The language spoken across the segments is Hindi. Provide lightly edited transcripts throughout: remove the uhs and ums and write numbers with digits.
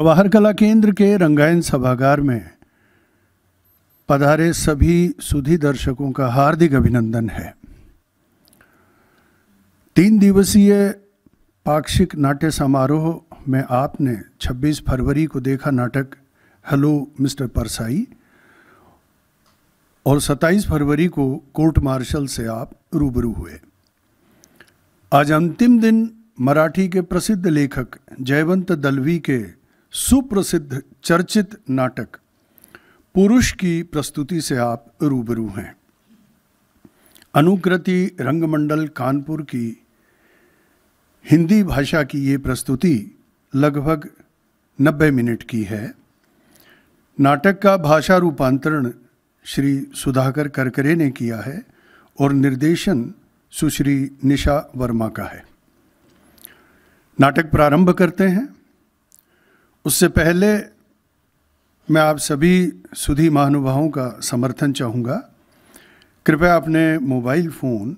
जवाहर कला केंद्र के रंगायन सभागार में पधारे सभी सुधी दर्शकों का हार्दिक अभिनंदन है। 3 दिवसीय पाक्षिक नाट्य समारोह में आपने 26 फरवरी को देखा नाटक हेलो मिस्टर परसाई और 27 फरवरी को कोर्ट मार्शल से आप रूबरू हुए। आज अंतिम दिन मराठी के प्रसिद्ध लेखक जयवंत दलवी के सुप्रसिद्ध चर्चित नाटक पुरुष की प्रस्तुति से आप रूबरू हैं। अनुकृति रंगमंडल कानपुर की हिंदी भाषा की ये प्रस्तुति लगभग 90 मिनट की है। नाटक का भाषा रूपांतरण श्री सुधाकर करकरे ने किया है और निर्देशन सुश्री निशा वर्मा का है। नाटक प्रारंभ करते हैं। उससे पहले मैं आप सभी सुधी महानुभावों का समर्थन चाहूँगा। कृपया अपने मोबाइल फ़ोन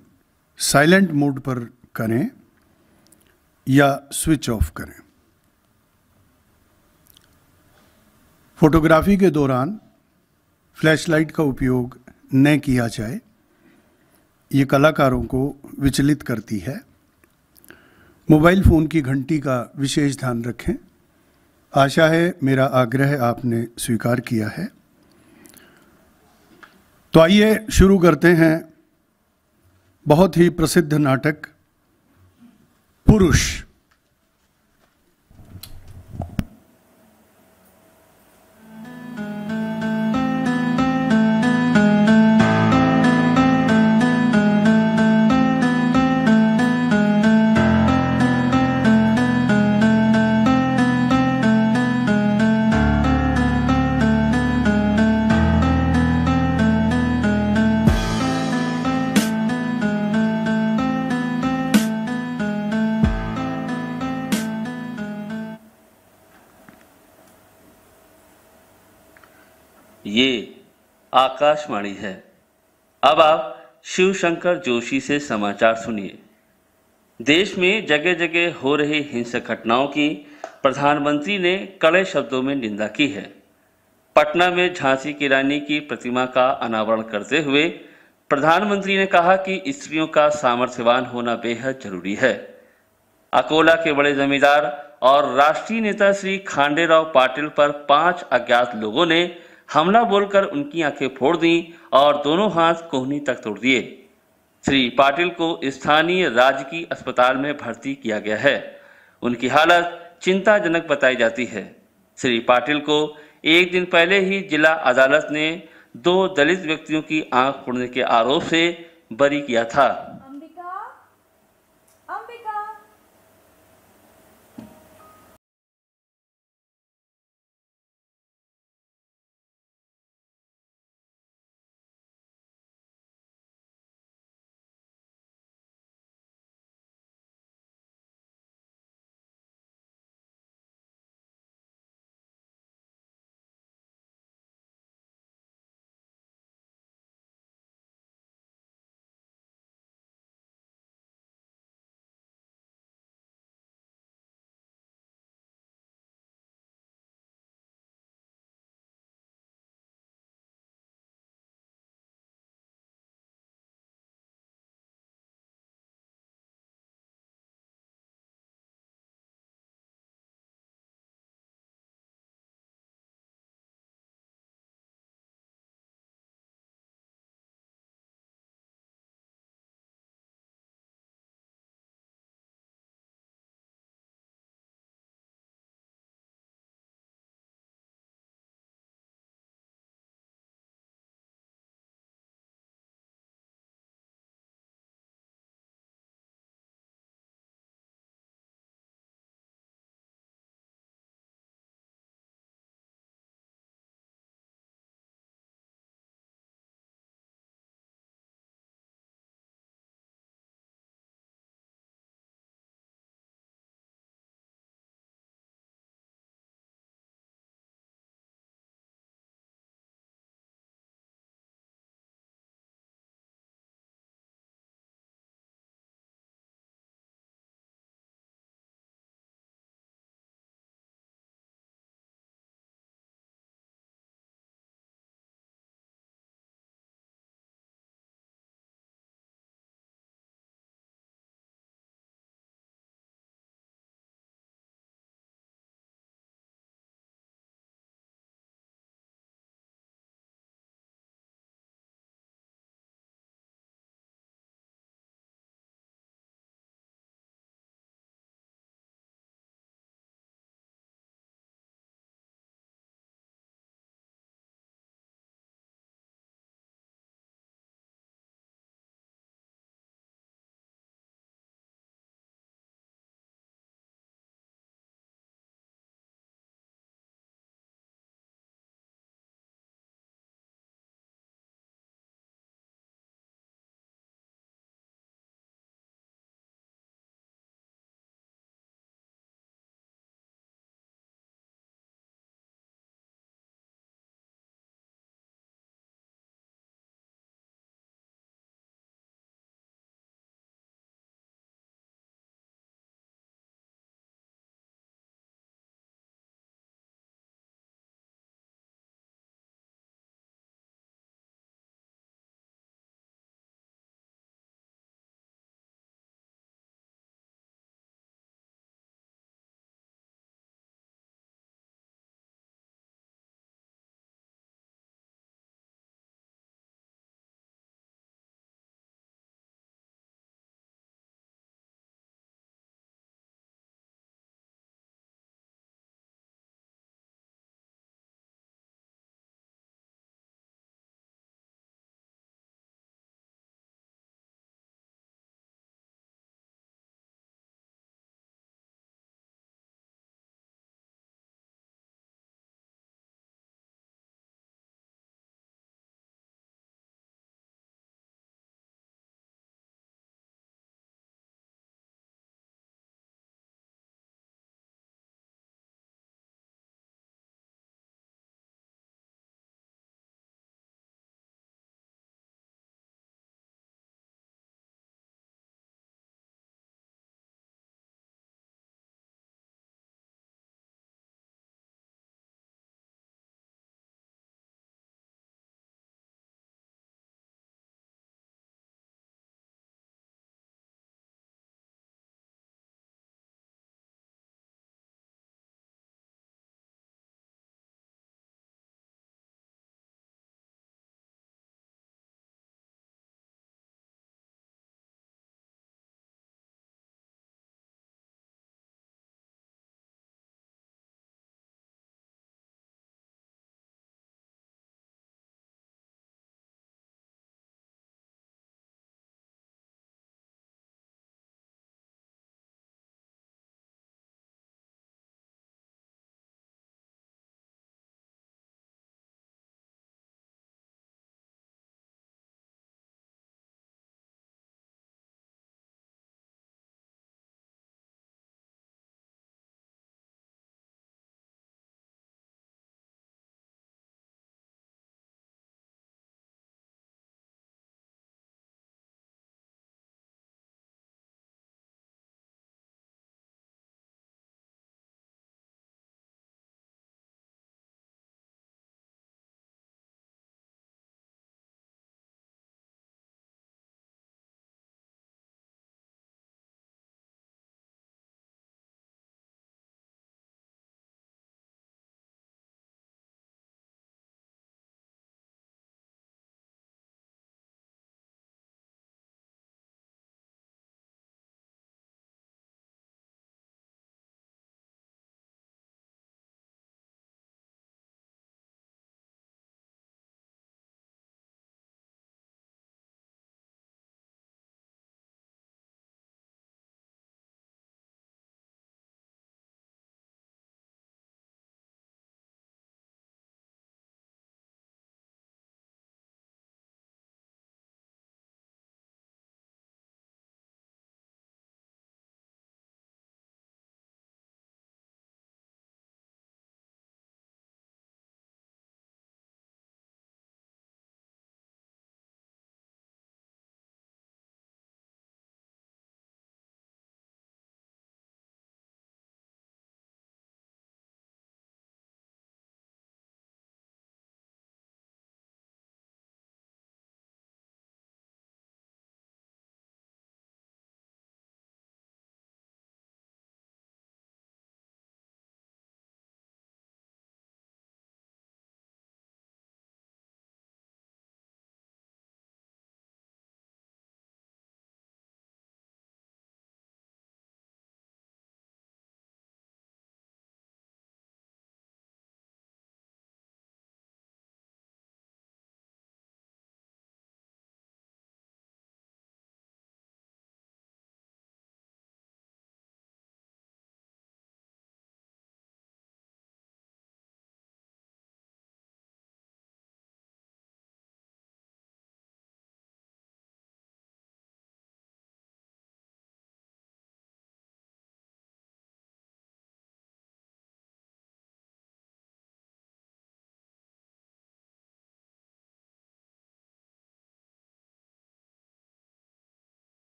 साइलेंट मोड पर करें या स्विच ऑफ करें। फोटोग्राफी के दौरान फ्लैशलाइट का उपयोग न किया जाए, ये कलाकारों को विचलित करती है। मोबाइल फ़ोन की घंटी का विशेष ध्यान रखें। आशा है मेरा आग्रह आपने स्वीकार किया है। तो आइए शुरू करते हैं बहुत ही प्रसिद्ध नाटक पुरुष। ये आकाशवाणी है। अब आप शिवशंकर जोशी से समाचार सुनिए। देश में जगह जगह हो रही हिंसक घटनाओं की प्रधानमंत्री ने कड़े शब्दों में निंदा की है। पटना में झांसी की रानी की प्रतिमा का अनावरण करते हुए प्रधानमंत्री ने कहा कि स्त्रियों का सामर्थ्यवान होना बेहद जरूरी है। अकोला के बड़े जमींदार और राष्ट्रीय नेता श्री खांडेराव पाटिल पर 5 अज्ञात लोगों ने हमला बोलकर उनकी आंखें फोड़ दी और दोनों हाथ कोहनी तक तोड़ दिए। श्री पाटिल को स्थानीय राजकीय अस्पताल में भर्ती किया गया है। उनकी हालत चिंताजनक बताई जाती है। श्री पाटिल को एक दिन पहले ही जिला अदालत ने 2 दलित व्यक्तियों की आंख फोड़ने के आरोप से बरी किया था।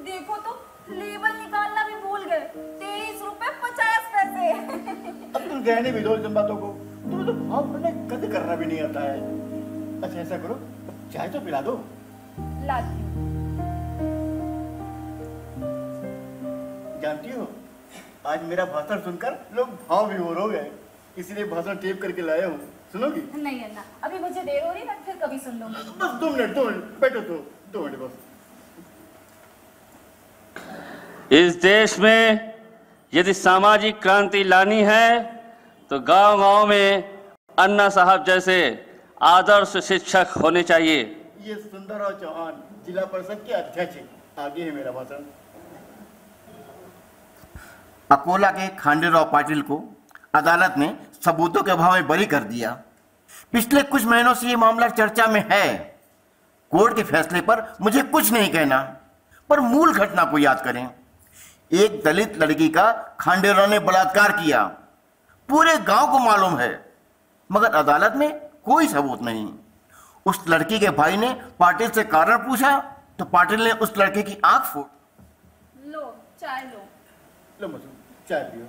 देखो तो लेबल निकालना भी भूल गए। 23 रुपए 50 पैसे। अब तुम कहने भी दो इन बातों को, तुम्हें तो भाव करने कद करना भी नहीं आता है। अच्छा ऐसा करो, चाय तो पिला दो। लाती हूँ। जानती हो, आज मेरा भाषण सुनकर लोग भाव विभोर हो गए, इसलिए भाषण टेप करके लाया हूँ। सुनोगी? नहीं अन्ना, अभी मुझे देर हो रही है, फिर कभी सुन लूंगी। बस 2 मिनट बैठो तो 2 मिनट बस। इस देश में यदि सामाजिक क्रांति लानी है तो गांव-गांव में अन्ना साहब जैसे आदर्श शिक्षक होने चाहिए। ये सुंदरराव चौहान जिला परिषद के अध्यक्ष हैं। आगे है मेरा भाषण। अकोला के खांडेराव पाटिल को अदालत ने सबूतों के अभाव में बरी कर दिया। पिछले कुछ महीनों से ये मामला चर्चा में है। कोर्ट के फैसले पर मुझे कुछ नहीं कहना, पर मूल घटना को याद करें। एक दलित लड़की का खांडेराव ने बलात्कार किया, पूरे गांव को मालूम है, मगर अदालत में कोई सबूत नहीं। उस लड़की के भाई ने पाटिल से कारण पूछा तो पाटिल ने उस लड़के की आंख फोड़। लो चाय लो। लो मधु, चाय पियो।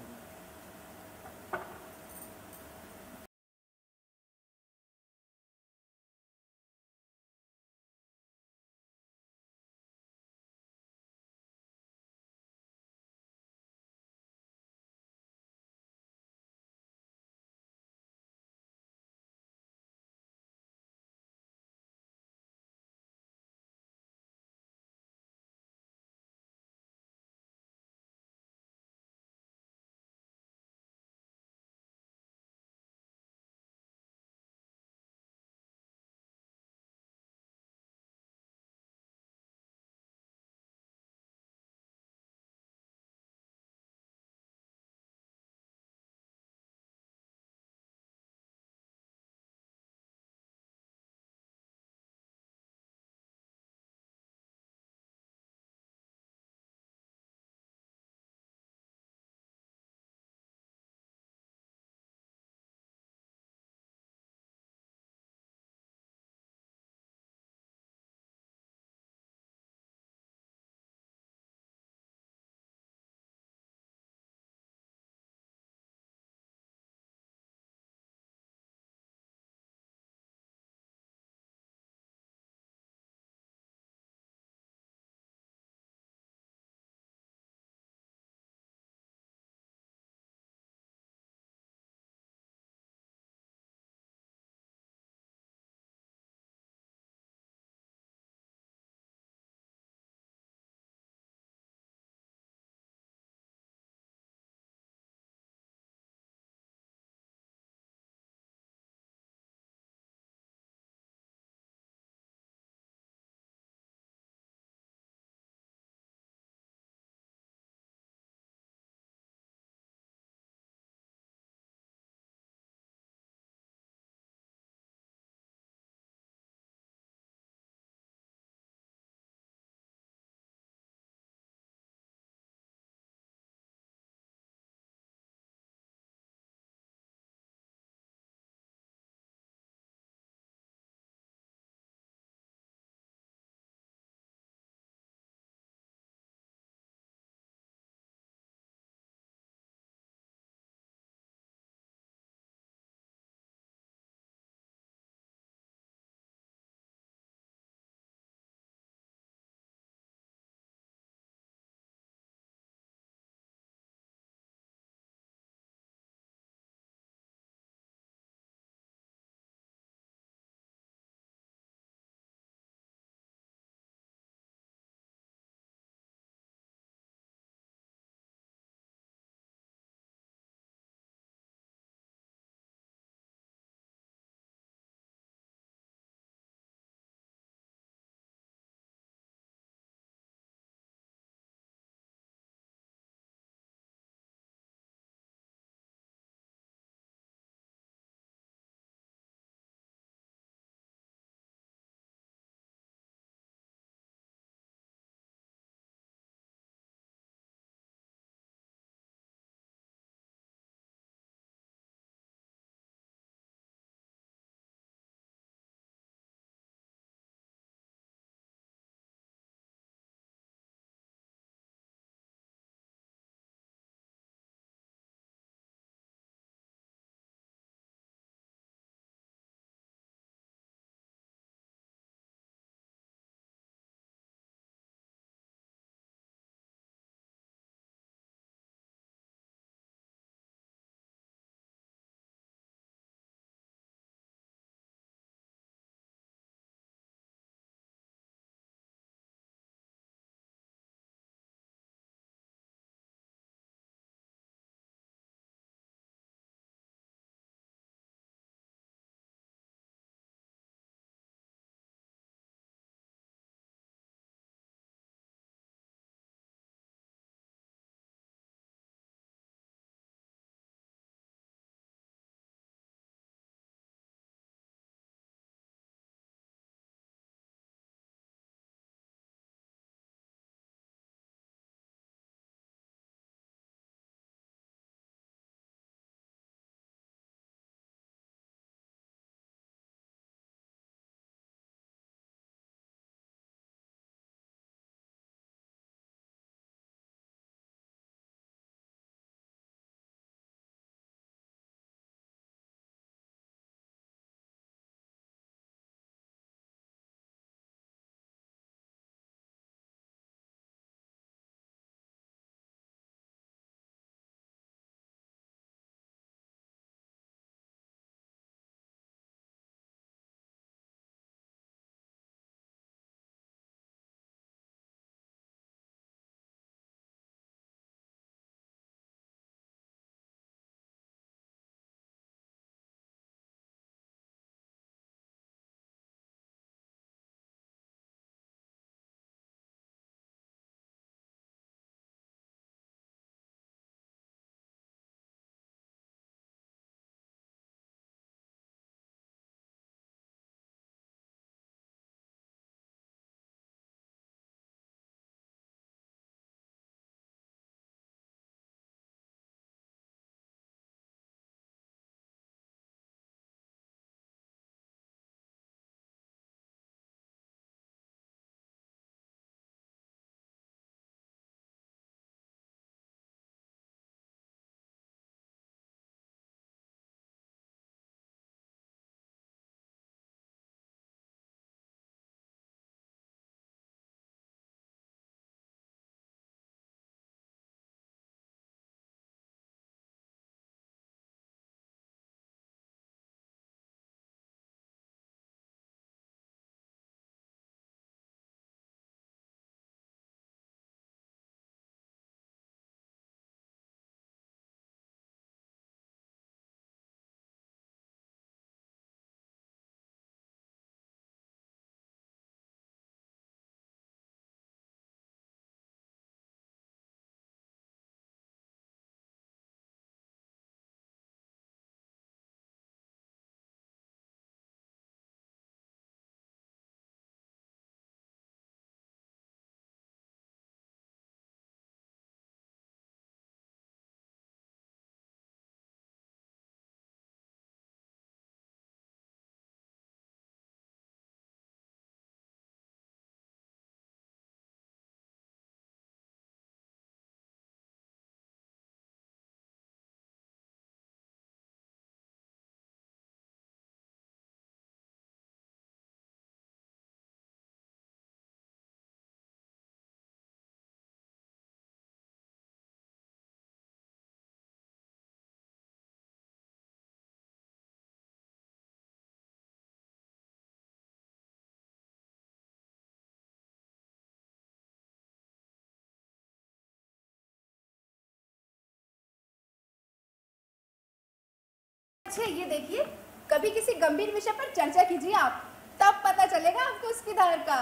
अच्छे ये देखिए, कभी किसी गंभीर विषय पर चर्चा कीजिए आप, तब पता चलेगा आपको उसकी धार का।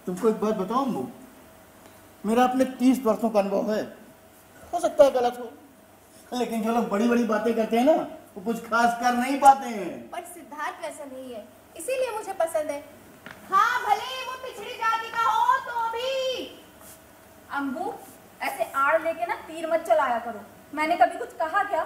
तुमको एक बात बताऊं अम्मू, मेरा अपने 30 वर्षों का अनुभव है, हो सकता है गलत हो, लेकिन जो लोग बड़ी बड़ी बातें करते हैं ना, वो कुछ खास कर नहीं पाते हैं। पर सिद्धार्थ वैसा नहीं है, इसीलिए मुझे पसंद है। हाँ, भले वो पिछड़ी जाति का हो तो भी। अम्बू, ऐसे आड़ लेके ना तीर मत चलाया करो। मैंने कभी कुछ कहा क्या?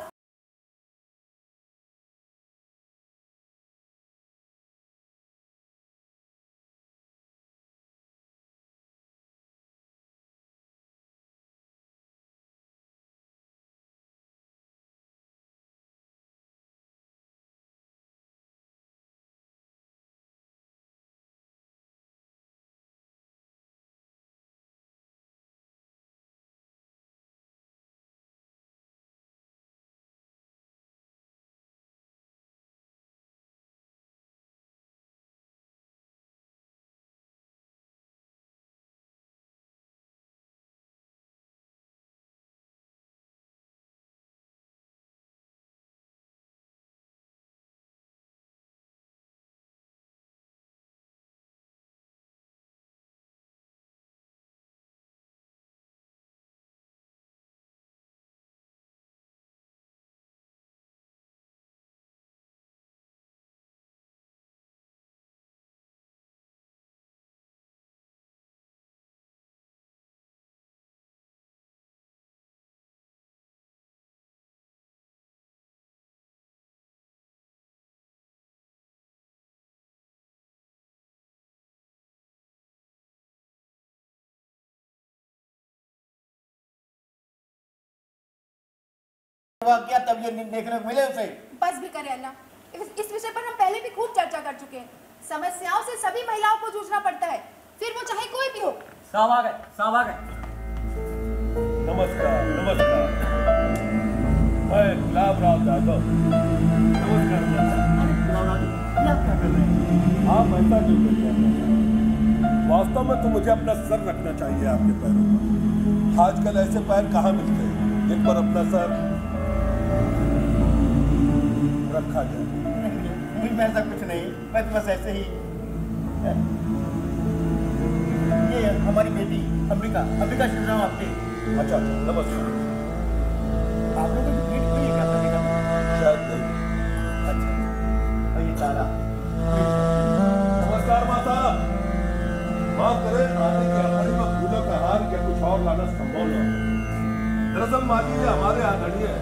क्या तब ये देखने को मिले उसे? बस भी करे अल्लाह, इस विषय पर हम पहले भी खूब चर्चा कर चुके हैं। समस्याओं से सभी महिलाओं को जूझना पड़ता है, फिर वो चाहे कोई भी हो। साहब आ गए, साहब आ गए। नमस्कार, नमस्कार। मैं गुलाबराव यादव। नमस्कार आप ऐसा क्यों करते हैं? वास्तव में तो मुझे अपना सर रखना चाहिए आपके पैरों पर। आजकल ऐसे पैर कहाँ मिलते हैं जिन पर अपना सर रखा जाए? नहीं, ऐसा कुछ नहीं, मैं तो बस ऐसे ही। ये हमारी बेटी अम्बिका शिवराम आपके। अच्छा, नमस्कार। आप लोगों की भेंट हुई है क्या पहले कभी? शायद नहीं। अच्छा, और ये तारा। नमस्कार माता। माँ करे आने की हमारे में फूलों का हार या कुछ और लाना संभव न हो। दरअसल माँ जी ये हमारे आदरणीय है,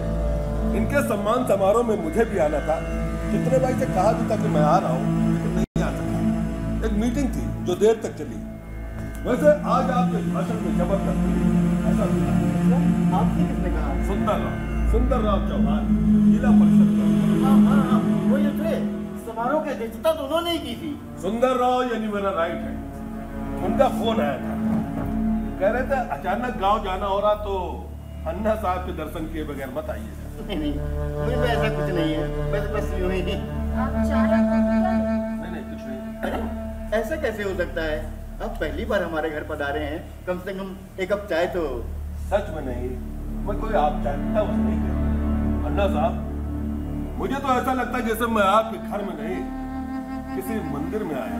इनके सम्मान समारोह में मुझे भी आना था। कितने भाई से कहा भी था कि मैं आ रहा हूँ, लेकिन नहीं आ सका। एक मीटिंग थी जो देर तक चली। वैसे आज आपके भाषण में जबरदस्त ऐसा आपने किसने कहा? सुंदर राव चौहान, जिला परिषद का। हाँ, वो ये थे, समारोह की अध्यक्षता तो उन्होंने ही की थी। सुंदर राव यानी मेरा राइट है। उनका फोन आया था, कह रहे थे अचानक गांव जाना हो रहा तो अन्ना साहब के दर्शन किए बगैर मत आइएगा। नहीं, मुझे तो ऐसा कुछ नहीं है, बस यूं ही। आप चाय नहीं कुछ नहीं। अरे ऐसा कैसे हो सकता है? आप पहली बार हमारे घर पधारे हैं, कम से कम एक कप चाय तो। सच में नहीं, मैं कोई आप जानता बस नहीं करता। अन्ना साहब, मुझे तो ऐसा लगता है जैसे मैं आपके घर में नहीं किसी मंदिर में आया।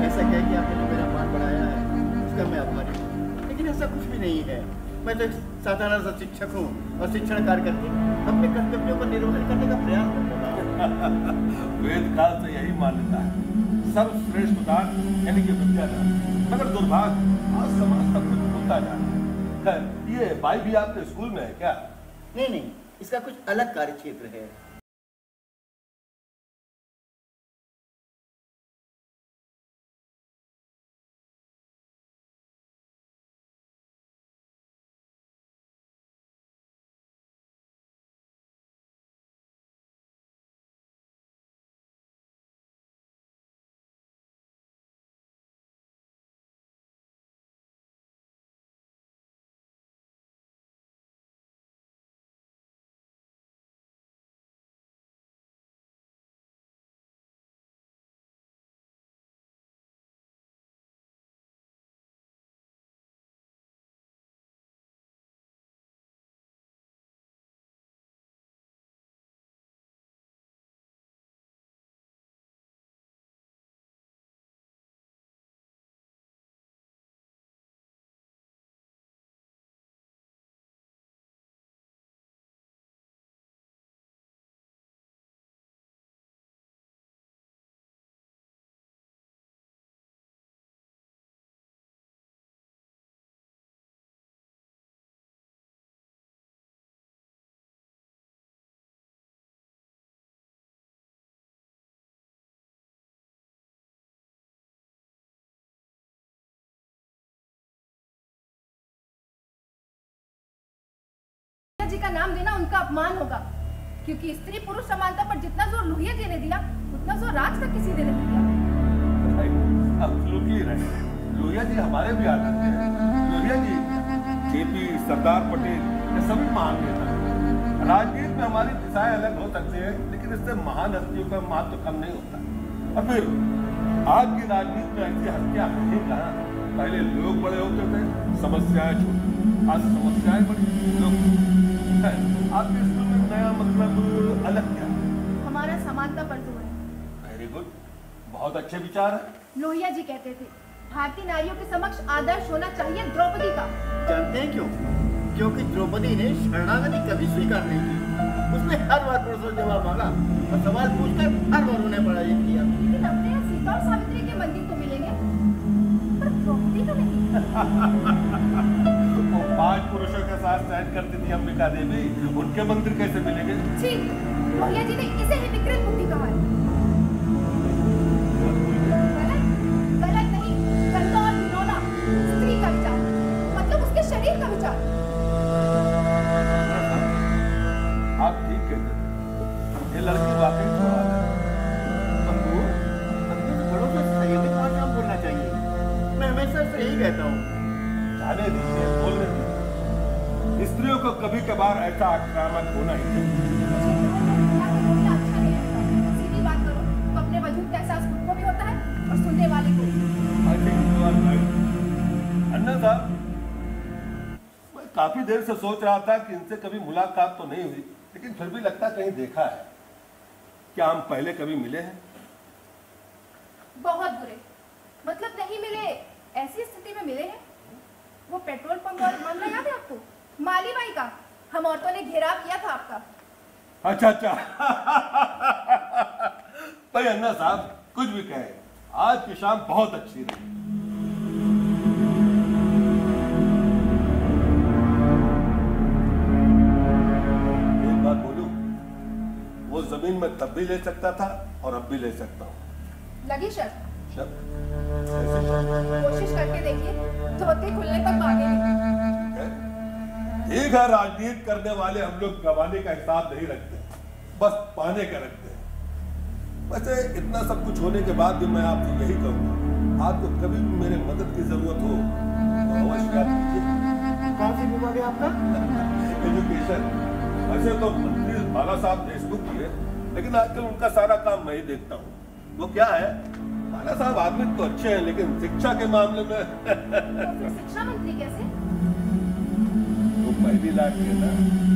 ऐसा क्या कि आपने जो मेरा मान बढ़ाया है उसका मैं आभारी हूँ, लेकिन ऐसा कुछ भी नहीं है। मैं तो एक साधारण सा शिक्षक हूँ और शिक्षण कार्य करके अपने कर्तव्यों का निर्वहन करने का प्रयास करता हूँ। वेद काल से यही मान्यता है, सर्वश्रेष्ठ दान यानी कि विद्यादान। मगर दुर्भाग्य आज समाज तक कुछ होता जा रहा है। ये भाई भी आपके स्कूल में है क्या? नहीं, इसका कुछ अलग कार्य क्षेत्र है। जी का नाम लेना उनका अपमान होगा, क्योंकि स्त्री पुरुष समानता पर जितना जोर लोहिया जी ने दिया उतना जोर राज तक किसी ने नहीं दिया। लोहिया जी हमारे भी आदर्श हैं। लोहिया जी, जेपी, सरदार पटेल, ये सभी महान नेता हैं। राजनीति में हमारी दिशाएं अलग हो सकती हैं, लेकिन इससे महान हस्तियों का महत्व कम नहीं होता। और फिर आज की राजनीति में ऐसी हस्तियां नहीं कहा। पहले लोग बड़े होते थे, समस्याएं छोटी, आज समस्याएं बड़ी, लोग है। आपके स्कूल में नया मतलब अलग क्या? हमारा समानता पर जोर है। वेरी गुड, बहुत अच्छे विचार है। लोहिया जी कहते थे भारतीय नारियों के समक्ष आदर्श होना चाहिए द्रौपदी का। जानते हैं क्यों? क्योंकि द्रौपदी ने शरणागति कभी स्वीकार नहीं की। उसने हर बार पुरुषों जवाब मांगा और सवाल पूछकर हर बार उन्हें पराजित किया। लेकिन अपने यहाँ सीता और सावित्री के मंदिर तो मिलेंगे, पर द्रौपदी का नहीं। वो 5 पुरुषों के साथ सहन करती थी अंबिका देवी, उनके मंदिर कैसे मिलेंगे? ठीक, लोहिया जी ने इसे ही विकृत बुद्धि कहा है। गलत नहीं, गंदा और घिनौना स्त्री का विचार, मतलब उसके शरीर का विचार। आप ठीक कहते हैं, ये लड़की वाकई थोड़ा है। हमको बड़ों से संयमित भाषा में बोलना चाहिए। मैं हमेशा से यही कहता हूँ। जाने दीजिए, बोलने दीजिए। स्त्रियों को कभी कभार ऐसा आक्रामक होना ही चाहिए। अच्छा नहीं लगता। सीधी बात करो तो अपने वजूद का एहसास खुद को भी होता है और सुनने वाले को। I think you are right. अन्ना साहब, मैं काफी देर से सोच रहा था कि इनसे कभी मुलाकात तो नहीं हुई, लेकिन फिर भी लगता कहीं देखा है। क्या हम पहले कभी मिले हैं? बहुत बुरे, मतलब नहीं मिले, ऐसी स्थिति में मिले हैं। वो पेट्रोल पंप और मामला याद है आपको? माली बाई का, हम औरतों ने घेराव किया था आपका। अच्छा अच्छा। भाई अन्ना साहब, कुछ भी कहें, आज की शाम बहुत अच्छी रही। एक बात बोलूं, वो जमीन में तब भी ले सकता था और अब भी ले सकता हूं। लगी शर्त? कैसे शर्त? कोशिश करके देखिए, धोते खुलने तक भागे नहीं। ठीक है, राजनीति करने वाले हम लोग गंवाने का हिसाब नहीं रखते, बस पाने का रखते हैं। वैसे इतना सब कुछ होने के बाद भी मैं आपसे यही कहूँगा, आपको कभी भी मेरे मदद की जरूरत हो तो अवश्य याद कीजिए। कौन सी विभाग है आपका? एजुकेशन। वैसे तो मंत्री बाला साहब देशमुख जी है, लेकिन आजकल उनका सारा काम मैं ही देखता हूँ। वो क्या है, बाला साहब आदमी तो अच्छे हैं, लेकिन शिक्षा के मामले में तो फिर शिक्षा मंत्री कैसे? वो पहली लाख के ना,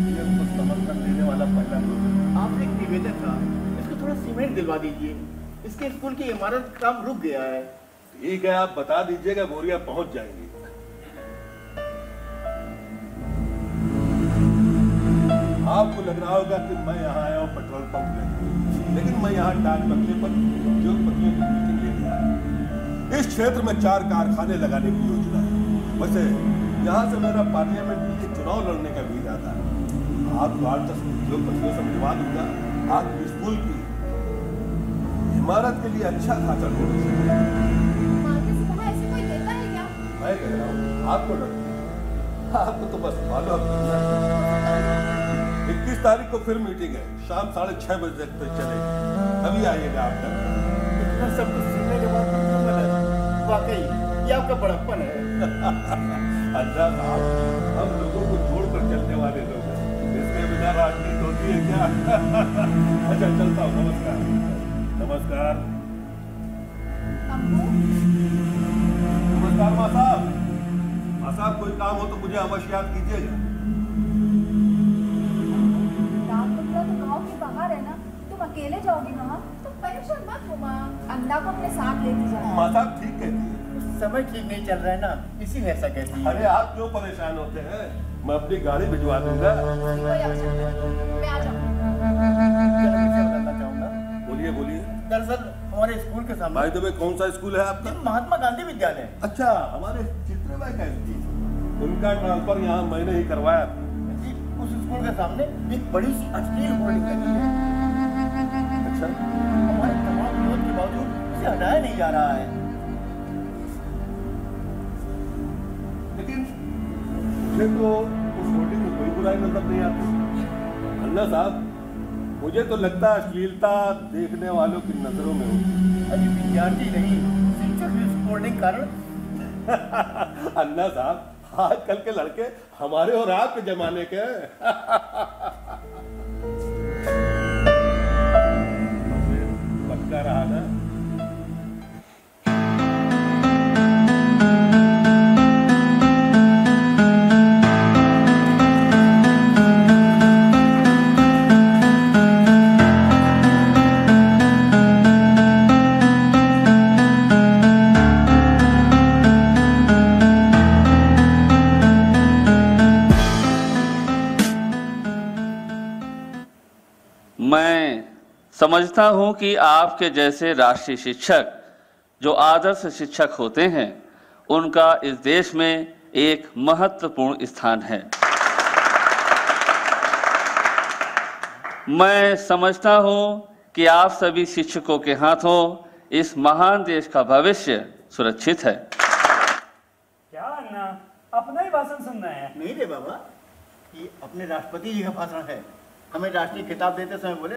ये उनको समर्थन देने वाला पहला लोग। आपसे एक निवेदन था, इसको थोड़ा सीमेंट दिलवा दीजिए। इसके स्कूल की इमारत का काम रुक गया है। ठीक है, आप बता दीजिएगा, बोरियां पहुंच जाएंगी। आपको लग रहा होगा कि मैं यहाँ आया हूँ पेट्रोल पंप में, लेकिन मैं यहाँ डाक बंगले पर उद्योगपतियों की मीटिंग लेने आया। इस क्षेत्र में 4 कारखाने लगाने की योजना है। वैसे यहाँ से मेरा पार्लियामेंट के लिए चुनाव लड़ने का भी इरादा है। आपको 8-10 उद्योगपतियों से मिलवा दूंगा। आपकी स्कूल की इमारत के लिए अच्छा खासा डोनेशन है। ऐसे कोई देता है क्या? मैं कह रहा हूँ, आपको डरती है, आपको तो बस फॉलो अप करना है। 21 तारीख को फिर मीटिंग है, शाम 6:30 बजे तक चलेगी, तभी आइएगा आप तक। इतना सब कुछ सुनने के बाद वाकई ये आपका बड़प्पन है। अल्लाह साहब, हम लोगों को छोड़कर चलने वाले लोग हैं, इसके बिना राजनीति होती है क्या? अच्छा चलता हूँ, नमस्कार। नमस्कार। नमस्कार माँ साहब। माँ साहब, कोई काम हो तो मुझे अवश्य याद कीजिएगा। तो गाँव के बाहर है ना, तुम अकेले जाओगी वहाँ? तुम परेशान मत हो माँ, अन्ना को अपने साथ लेती जाओ। माँ साहब ठीक कहती है। समय ठीक नहीं चल रहा है ना, इसीलिए ऐसा कहती है। अरे आप क्यों परेशान होते हैं, मैं अपनी गाड़ी भिजवा दूंगा। कोई आवश्यकता नहीं, मैं आ जाऊँगा। बताना चाहूँगा। बोलिए बोलिए। दरअसल हमारे स्कूल के सामने भाई तो भाई कौन सा स्कूल है आपका? महात्मा गांधी विद्यालय। अच्छा, हमारे चित्रबाई का स्कूल, उनका ट्रांसफर यहाँ मैंने ही करवाया था। उस स्कूल के सामने एक बड़ी सी अश्लील होर्डिंग लगी है। अच्छा, हमारे तमाम विरोध के बावजूद उसे हटाया नहीं जा रहा है। लेकिन मुझे तो उस होर्डिंग में कोई बुराई नजर नहीं आती। अन्ना साहब, मुझे तो लगता है अश्लीलता देखने वालों की नजरों में होती। अरे विद्यार्थी नहीं, शिक्षक भी स्पोर्टिंग कारण। अन्ना साहब, आजकल के लड़के हमारे और आपके जमाने के हैं। पक्का रहा ना? मैं समझता हूं कि आपके जैसे राष्ट्रीय शिक्षक जो आदर्श शिक्षक होते हैं उनका इस देश में एक महत्वपूर्ण स्थान है। मैं समझता हूं कि आप सभी शिक्षकों के हाथों इस महान देश का भविष्य सुरक्षित है। क्या अन्ना, अपना ही भाषण सुनना है? नहीं रे बाबा, ये अपने राष्ट्रपति जी का भाषण है। हमें राष्ट्रीय खिताब देते समय बोले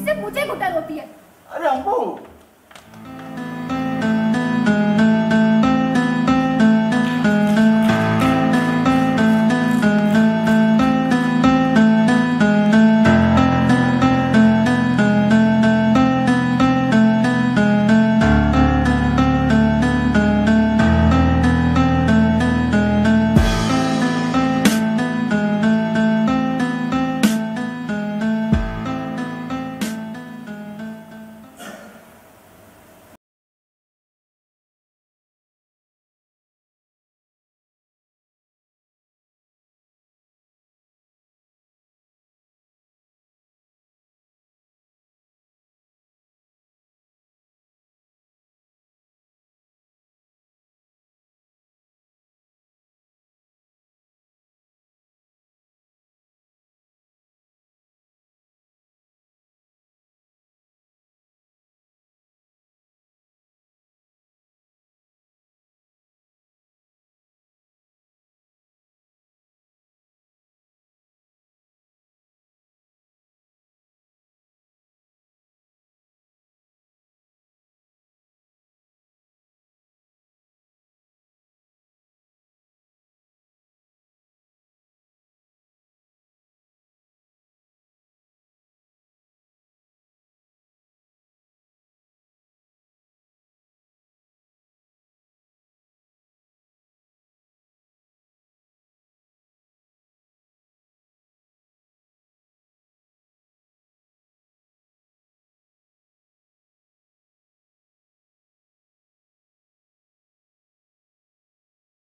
जिससे मुझे घुटन होती है। अरे अम्बू,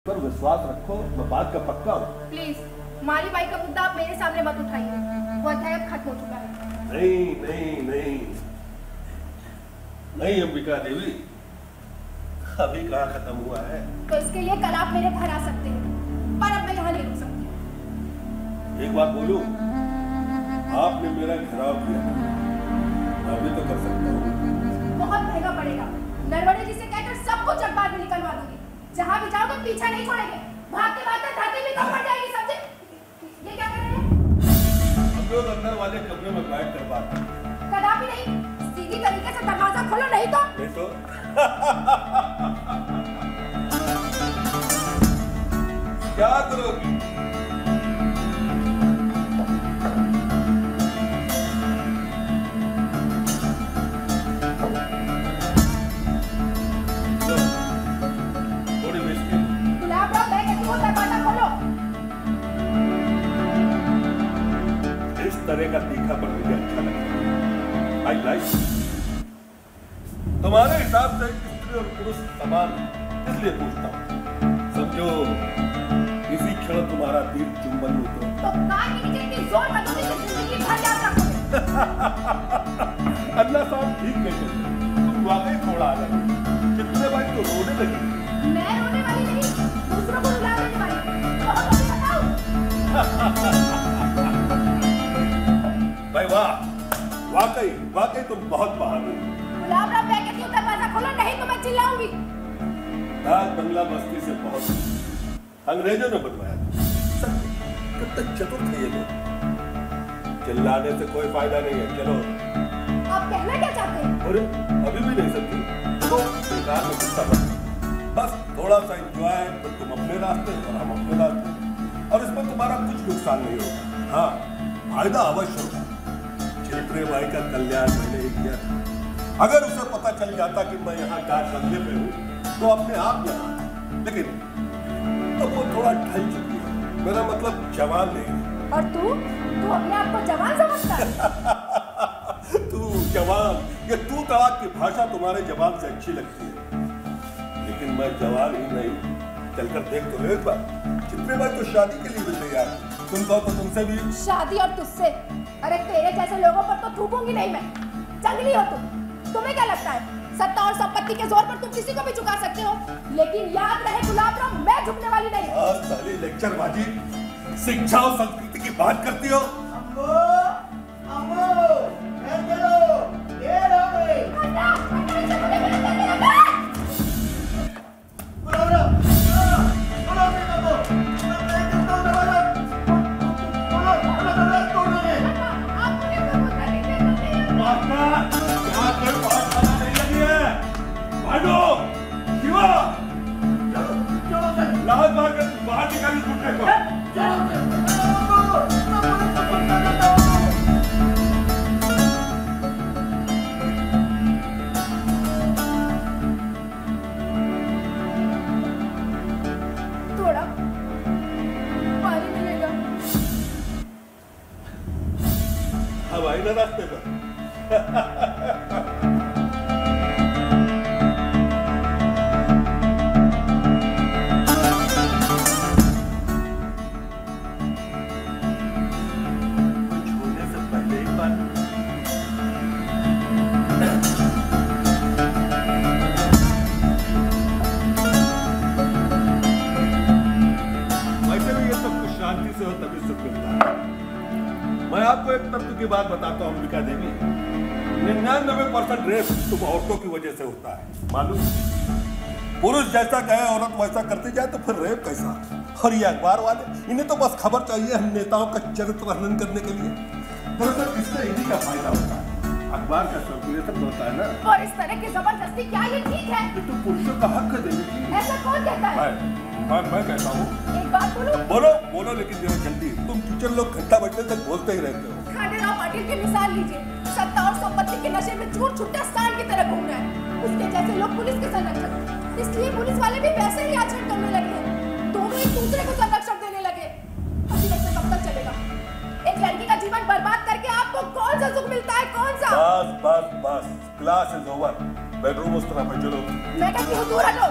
पर विश्वास रखो, मैं बात का पक्का हूँ। प्लीज माली बाई का मुद्दा आप मेरे सामने मत उठाइए, वो अध्याय अब खत्म हो चुका है। नहीं नहीं नहीं नहीं अंबिका देवी, अभी कहाँ खत्म हुआ है। तो इसके लिए कल आप मेरे घर आ सकते हैं, पर अब मैं यहाँ नहीं रुक सकती। एक बात बोलूं, आपने मेरा घेराव किया, मैं भी तो कर सकता हूँ। बहुत महंगा पड़ेगा। नरवणे जी से कहकर सब कुछ अखबार में निकलवा दूंगी। जहाँ भी जाओगे पीछा नहीं छोड़ेंगे। भागते भागते धरती भी कम पड़ जाएगी। समझे? ये क्या कर रहे हैं? हम लोग अंदर वाले कमरे में बैठ कर बात करते हैं। कदापि नहीं। सीधी तरीके से दरवाजा खोलो, नहीं तो क्या करोगी? तरह का तीखा पर मुझे अच्छा लगता है। I like. तुम्हारे हिसाब से स्त्री और पुरुष समान, इसलिए पूछता हूँ। समझो इसी क्षण तुम्हारा तीर चुंबन हो तो कान के नीचे इतनी जोर मत दो कि जिंदगी भर याद रखोगे। अल्लाह साहब ठीक कहते हैं, तुम वाकई थोड़ा आ गए। कितने भाई तो रोने लगी। मैं रोने वाली नहीं, दूसरों को रुला देने वाली। तो मुझे बताओ। भाई वाह, वाकई वाकई तुम बहुत बहादुर हो। गुलाब राव, मैं कहती हूँ दरवाजा खोलो, नहीं तो मैं चिल्लाऊंगी। ताज बंगला बस्ती से बहुत अंग्रेजों ने बनवाया था। कितने चतुर थे ये लोग। चिल्लाने से कोई फायदा नहीं है। चलो, आप कहना क्या चाहते हैं? अरे अभी भी नहीं सकती तो बेकार में गुस्सा मत। बस थोड़ा सा एंजॉय, तो तुम अपने रास्ते और हम अपने रास्ते, और इसमें तुम्हारा कुछ नुकसान नहीं होगा। हाँ, फायदा अवश्य होगा। चित्रे भाई का कल्याण मैंने ही किया था। अगर उसे पता चल जाता कि मैं यहाँ गाय बंगले पे हूँ तो अपने आप यहाँ, लेकिन तो वो थोड़ा ढल चुकी है। मेरा मतलब जवान नहीं है। और तू अपने आप को जवान समझता है? तू जवान, ये तू तड़ाक की भाषा तुम्हारे जवान से अच्छी लगती है, लेकिन मैं जवान ही नहीं। चलकर देख तो एक बार, चित्रे भाई तो शादी के लिए भी तैयार है। तुम कहो तो तुमसे भी शादी, और तुझसे? अरे तेरे जैसे लोगों पर तो थूकूंगी नहीं मैं। जंगली हो तुम। तुम्हें क्या लगता है सत्ता और संपत्ति के जोर पर तुम किसी को भी झुका सकते हो? लेकिन याद रहे गुलाब राव, मैं झुकने वाली नहीं। साली लेक्चरबाजी, शिक्षा और संस्कृति की बात करती हो। अब आई ना रास्ते पर। छूने से पहले एक बार वैसे भी ये सब कुछ शांति से हो तभी सुख मिलता है। मैं आपको एक तथ्य की बात बताता हूँ अंबिका देवी, 99% रेप तुम औरतों की वजह से होता है। मालूम, पुरुष जैसा कहे औरत वैसा करती जाए तो फिर रेप कैसा। और ये अखबार वाले, इन्हें तो बस खबर चाहिए हम नेताओं का चरित्र वर्णन करने के लिए। दरअसल इससे इन्हीं का फायदा होता है, अखबार का सर्कुलेशन होता है ना। और इस तरह की जबरदस्ती क्या ये ठीक है? ये तो पुरुषों का हक है देवी जी। ऐसा कौन कहता है? मैं कहता हूँ। एक बात बोलो। बोलो बोलो, लेकिन जरा जल्दी। तुम टीचर लोग घंटा बजने तक बोलते ही रहते हो। खांडेराव पाटिल की मिसाल लीजिए, सत्ता और संपत्ति के नशे में झूठ छुट्टा सांड की तरह घूम रहा है। उसके जैसे लोग पुलिस के संरक्षक, इसलिए पुलिस वाले भी वैसे ही आचरण करने लगे हैं। दोनों एक दूसरे को संरक्षण देने लगे। अभी ऐसे कब तक चलेगा? एक लड़की का जीवन बर्बाद करके आपको कौन सा सुख मिलता है? कौन सा? बस बस बस, क्लास इज ओवर। बेडरूम उस तरफ है, चलो। मैं कहती हूँ दूर हटो।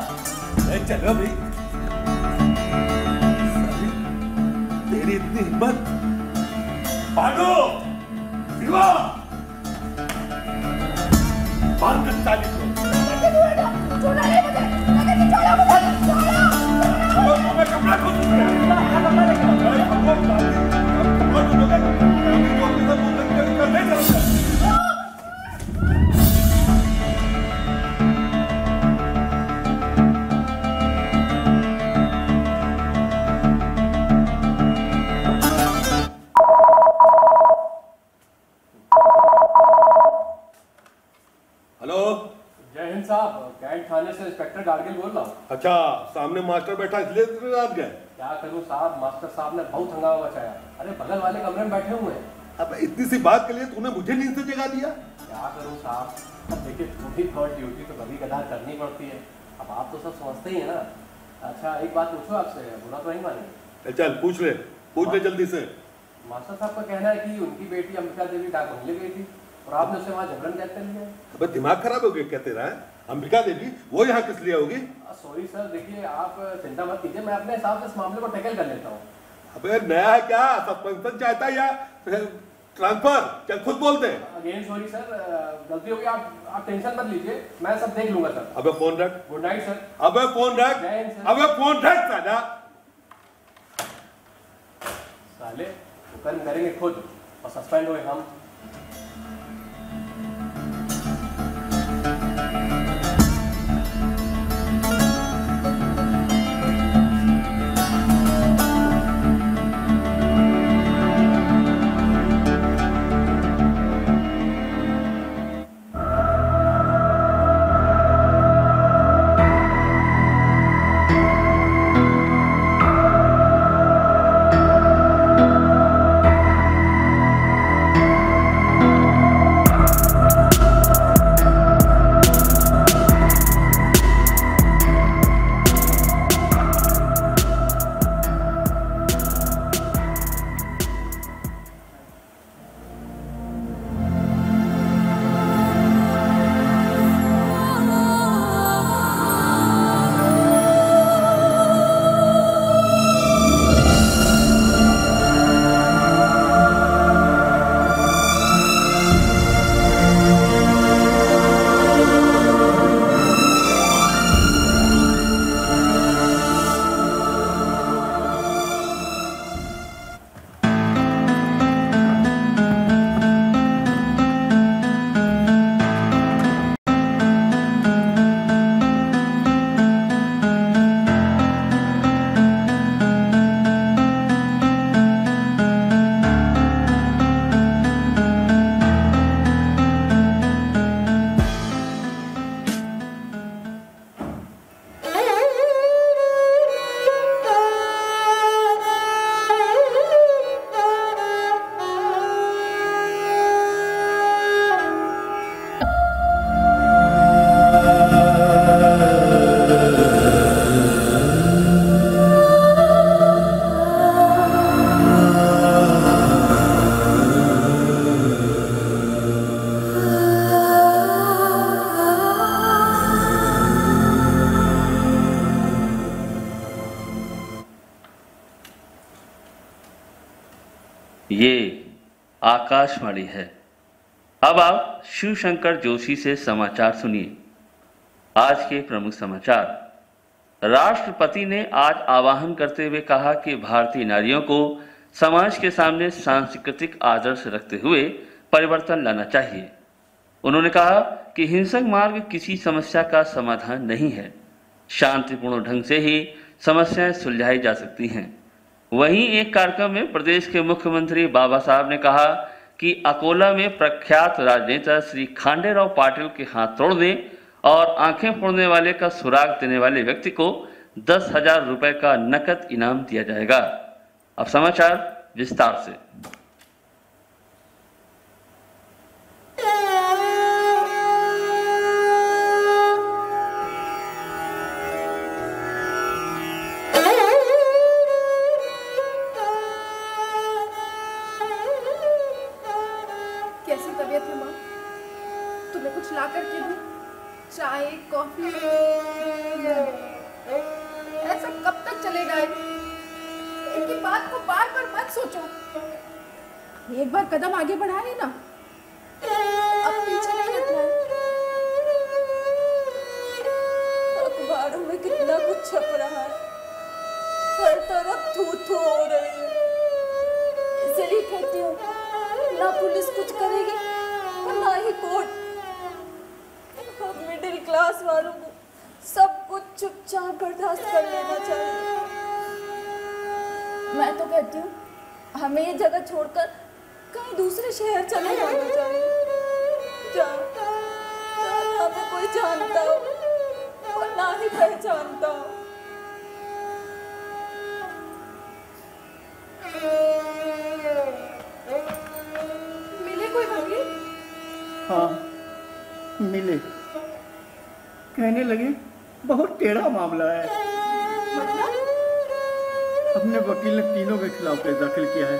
चलो भाई। तेरी इतनी हिम्मत। भागो शिवा, बांध कर चाली को। छोड़ो नहीं मुझे, मैं कहती छोड़ो मुझे, छोड़ो। मैं कपड़ा खोल दूंगा। हेलो, जय हिंद साहब, कैंट थाने से इंस्पेक्टर गार्गिल बोल रहा हूँ। अच्छा, सामने मास्टर बैठा इसलिए इतनी रात गए? क्या करूँ साहब, मास्टर साहब ने बहुत हंगामा मचाया। अरे बगल वाले कमरे में बैठे हुए हैं। अब इतनी सी बात के लिए तूने मुझे नींद से जगा दिया? क्या करूँ साहब, अब देखिए थोड़ी बहुत ड्यूटी तो कभी कदार करनी पड़ती है। अब आप तो सब समझते ही है ना। अच्छा एक बात पूछो आपसे, बुरा तो नहीं मानेंगे? चल पूछ ले जल्दी से। मास्टर साहब का कहना है कि उनकी बेटी अंबिका देवी डाक बंगले गई थी और आपने उसे वहाँ जबरन कैद कर लिया। अबे दिमाग खराब हो गया क्या तेरा? अंबिका देवी वो यहाँ किस लिए होगी? सॉरी सर, देखिए आप चिंता मत कीजिए, मैं अपने हिसाब से इस मामले को टैकल कर लेता हूँ। अबे नया है क्या? सस्पेंशन चाहता है या ट्रांसफर? चल खुद बोल दे। अगेन सॉरी सर, गलती हो गई। आप टेंशन मत लीजिए, मैं सब देख लूंगा सर। अबे फोन रख। Good night sir. अबे फोन रख। अबे फोन रख साला। साले कर्म करेंगे खुद और सस्पेंड हुए हम। आकाशवाणी है। अब आप शिव शंकर जोशी से समाचार सुनिए। आज के प्रमुख समाचार। राष्ट्रपति ने आज आह्वान करते हुए कहा कि भारतीय नारियों को समाज के सामने सांस्कृतिक आदर्श रखते हुए परिवर्तन लाना चाहिए। उन्होंने कहा कि हिंसक मार्ग किसी समस्या का समाधान नहीं है, शांतिपूर्ण ढंग से ही समस्याएं सुलझाई जा सकती हैं। वहीं एक कार्यक्रम में प्रदेश के मुख्यमंत्री बाबा साहब ने कहा कि अकोला में प्रख्यात राजनेता श्री खांडेराव पाटिल के हाथ तोड़ने और आंखें फोड़ने वाले का सुराग देने वाले व्यक्ति को 10,000 रुपए का नकद इनाम दिया जाएगा। अब समाचार विस्तार से। कैसी तबीयत है माँ? तुम्हें कुछ ला कर के दूं? चाय, कॉफी? ऐसा कब तक चलेगा? इनकी बात को बार बार मत सोचो। एक बार कदम आगे बढ़ाए ना, अब पीछे नहीं हटना है। अखबारों में कितना कुछ छप रहा है, हर तरफ थू-थू हो रही है। इसलिए कहती हूँ, ना पुलिस कुछ करेगी और ना ही कोर्ट। हम मिडिल क्लास वालों को सब कुछ चुपचाप बर्दाश्त कर लेना चाहिए। मैं तो कहती हूँ, हमें ये जगह छोड़कर कहीं दूसरे शहर चले जाना चाहिए, जहाँ हमें कोई जानता हो और ना ही पहचानता हो। मिले कोई वकील? हाँ मिले। कहने लगे बहुत टेढ़ा मामला है। मतलब? अपने वकील ने तीनों के खिलाफ केस दाखिल किया है।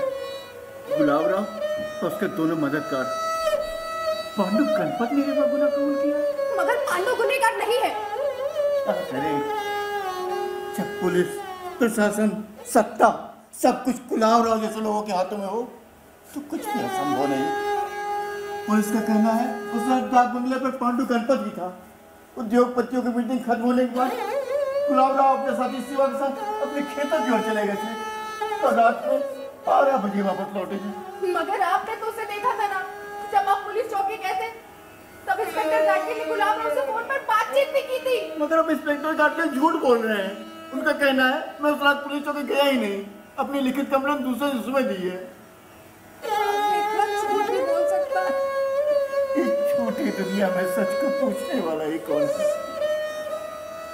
गुलाब राव और उसके दोनों मददगार। पांडु गणपत ने ये गुनाह कबूल किया। मगर पांडु गुनहगार नहीं है। अरे जब पुलिस, प्रशासन, सत्ता सब कुछ गुलाब राव जैसे लोगों के हाथों में हो तो कुछ भी असंभव नहीं। पुलिस का कहना है उस रात डाक बंगले पर पांडु गणपत भी था। उद्योगपतियों की मीटिंग खत्म होने के बाद गुलाब राव अपने साथी शिवा के साथ अपने खेतों की ओर चले गए थे और रात में 12 बजे वापस लौटे थे। मगर आपने तो उसे देखा था ना, जब आप पुलिस चौकी गए थे, तब इंस्पेक्टर गार्ड ने गुलाब राव से फोन पर बातचीत भी की थी। मगर अब इंस्पेक्टर गार्ड झूठ बोल रहे हैं। उनका कहना है मैं उस रात पुलिस चौकी गया ही नहीं, अपनी लिखित कंप्लेंट दूसरे ने सुबह दी है। इतना झूठ भी बोल सकता है? इस छोटी दुनिया में सच को पूछने वाला ही कौन है?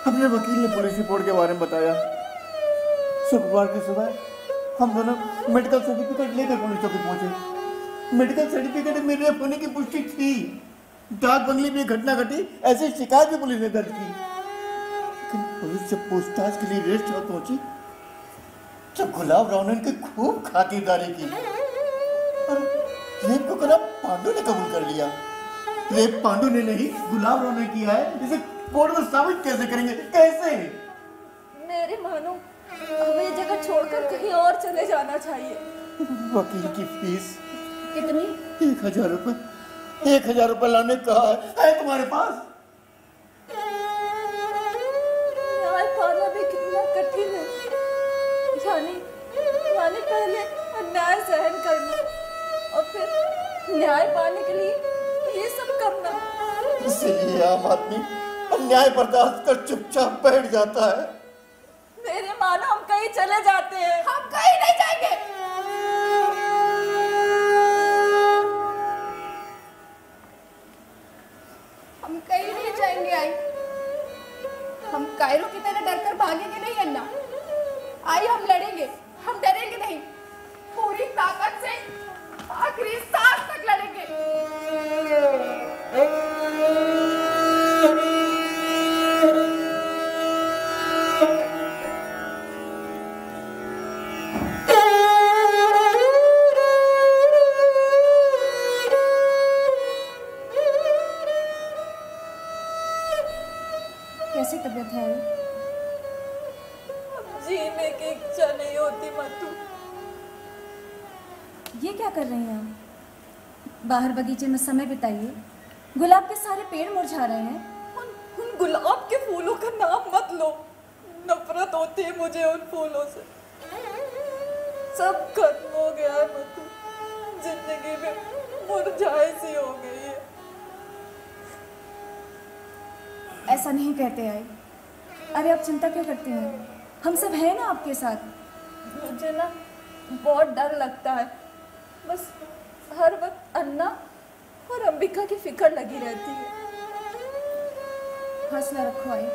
अपने वकील ने पुलिस रिपोर्ट के बारे में बताया। शुक्रवार की सुबह हम दोनों मेडिकल सर्टिफिकेट लेकर पुलिस चौकी पहुंचे। मेडिकल सर्टिफिकेट में रेप होने की पुष्टि थी। डाक बंगले में घटना घटी ऐसी शिकायत भी पुलिस ने दर्ज की। लेकिन पुलिस जब पूछताछ के लिए रेस्ट हाउस पहुंची तो गुलाब राव ने उनकी खूब खातिरदारी की और रेप को करा पांडु ने कबूल कर लिया। रेप पांडु ने नहीं गुलाब राव ने किया है। इसे कोर्ट में साबित कैसे करेंगे? कैसे? मेरे मानो हमें ये जगह छोड़कर कहीं और चले जाना चाहिए। वकील की फीस कितनी? 1,000 रुपए। 1,000 रुपए लाने कहा है तुम्हारे पास? न्याय पाना भी कितना कठिन है। यानी पहले अन्याय सहन करना और फिर न्याय पाने के लिए ये सब करना। इसलिए आम आदमी अन्याय बर्दाश्त कर चुपचाप बैठ जाता है। मेरे मानो हम कहीं चले जाते हैं। हम कहीं नहीं जाएंगे। हम कहीं नहीं जाएंगे आई। हम कायरों की तरह डरकर भागेंगे नहीं अन्ना। आई हम लड़ेंगे, हम डरेंगे नहीं। पूरी ताकत से आखिरी सांस तक लड़ेंगे। कैसी तबीयत है? जीने की इच्छा नहीं होती मतू। ये क्या कर रही हैं आप? बाहर बगीचे में समय बिताइए। गुलाब के सारे पेड़ मुरझा रहे हैं। उन गुलाब के फूलों का नाम मत लो, नफरत होती है मुझे उन फूलों से। सब खत्म हो गया है मधु, जिंदगी में मुरझाई सी हो गई है। ऐसा नहीं कहते आई। अरे आप चिंता क्यों करती हैं? हम सब हैं ना आपके साथ। मुझे ना बहुत डर लगता है, बस हर वक्त अन्ना और अंबिका की फिक्र लगी रहती है। हौसला रखो आई।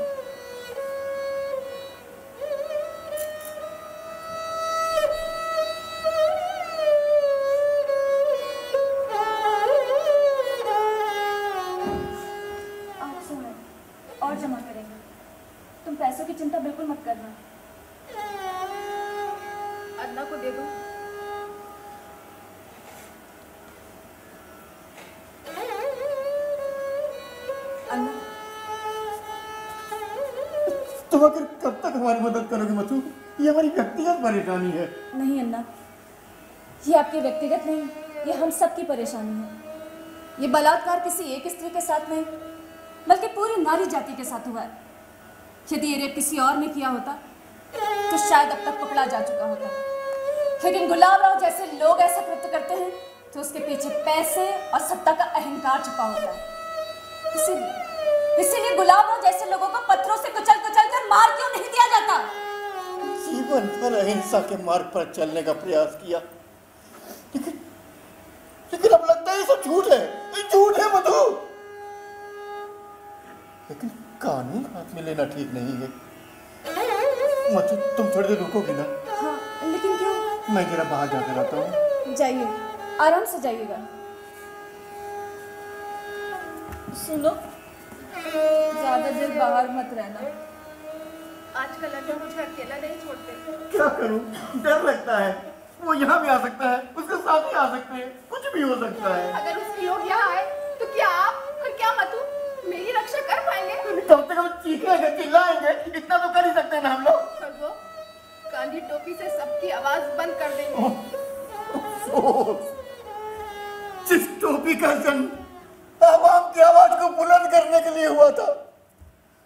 आप सुनो, और जमा करेंगे। तुम पैसों की चिंता बिल्कुल मत करना। अन्ना को दे दो। अन्ना, तुम आखिर कब तक हमारी मदद करोगे मधु? ये हमारी व्यक्तिगत परेशानी है। नहीं अन्ना, ये आपकी व्यक्तिगत नहीं, ये हम सब की परेशानी है। ये बलात्कार किसी एक स्त्री के साथ नहीं, बल्कि पूरी नारी जाति के साथ हुआ है। यदि ये रेप किसी और ने किया होता तो शायद अब तक पकड़ा जा चुका होता, लेकिन गुलाब राव जैसे लोग ऐसा कृत्य करते हैं तो उसके पीछे पैसे और सत्ता का अहंकार छुपा होता है। इसीलिए गुलाब राव जैसे लोगों को पत्थरों से कुचल कर मार क्यों नहीं दिया जाता? जीवन भर अहिंसा के मार्ग पर चलने का प्रयास किया, लेकिन अब लगता है ये सब झूठ है, ये झूठ है मधु। लेकिन कानून हाथ में लेना ठीक नहीं है। मधु, तुम थोड़ी देर रुकोगी ना? हाँ, लेकिन क्यों? मैं जरा बाहर जाकर आता हूँ। जाइए, आराम से जाइएगा। सुनो, ज्यादा देर बाहर मत रहना। आजकल अन्ना मुझे अकेला नहीं छोड़ते। क्या करूं? डर लगता है। वो यहाँ भी आ सकता है, उसके साथ ही आ सकते हैं, कुछ भी हो सकता है। अगर उसके लोग यहाँ आए तो क्या आप और क्या मधु मेरी रक्षा कर पाएंगे? कम से कम चीखेंगे, चिल्लाएंगे, इतना तो कर ही सकते हैं ना हम लोग। और वो काली टोपी से सबकी आवाज बंद कर देंगे। जिस टोपी का जन्म आवाम की आवाज को बुलंद करने के लिए हुआ था,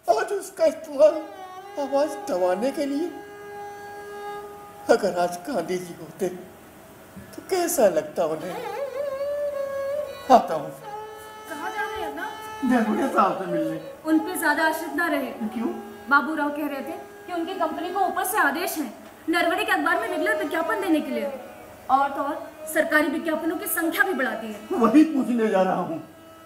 आज उसका इस्तेमाल आवाज दबाने के लिए। अगर आज गांधी जी होते तो कैसा लगता उन्हें। आता हूँ। कहाँ जा रहे हैं अन्ना? जरूरी साहब से मिलने। उन पे ज्यादा आश्रित ना रहे। क्यों? बाबू राव कह रहे थे कि उनकी कंपनी को ऊपर से आदेश है नरवरे के अखबार में रेगुलर विज्ञापन देने के लिए, और तो और सरकारी विज्ञापनों की संख्या भी बढ़ा दी है। वही पूछने जा रहा हूँ,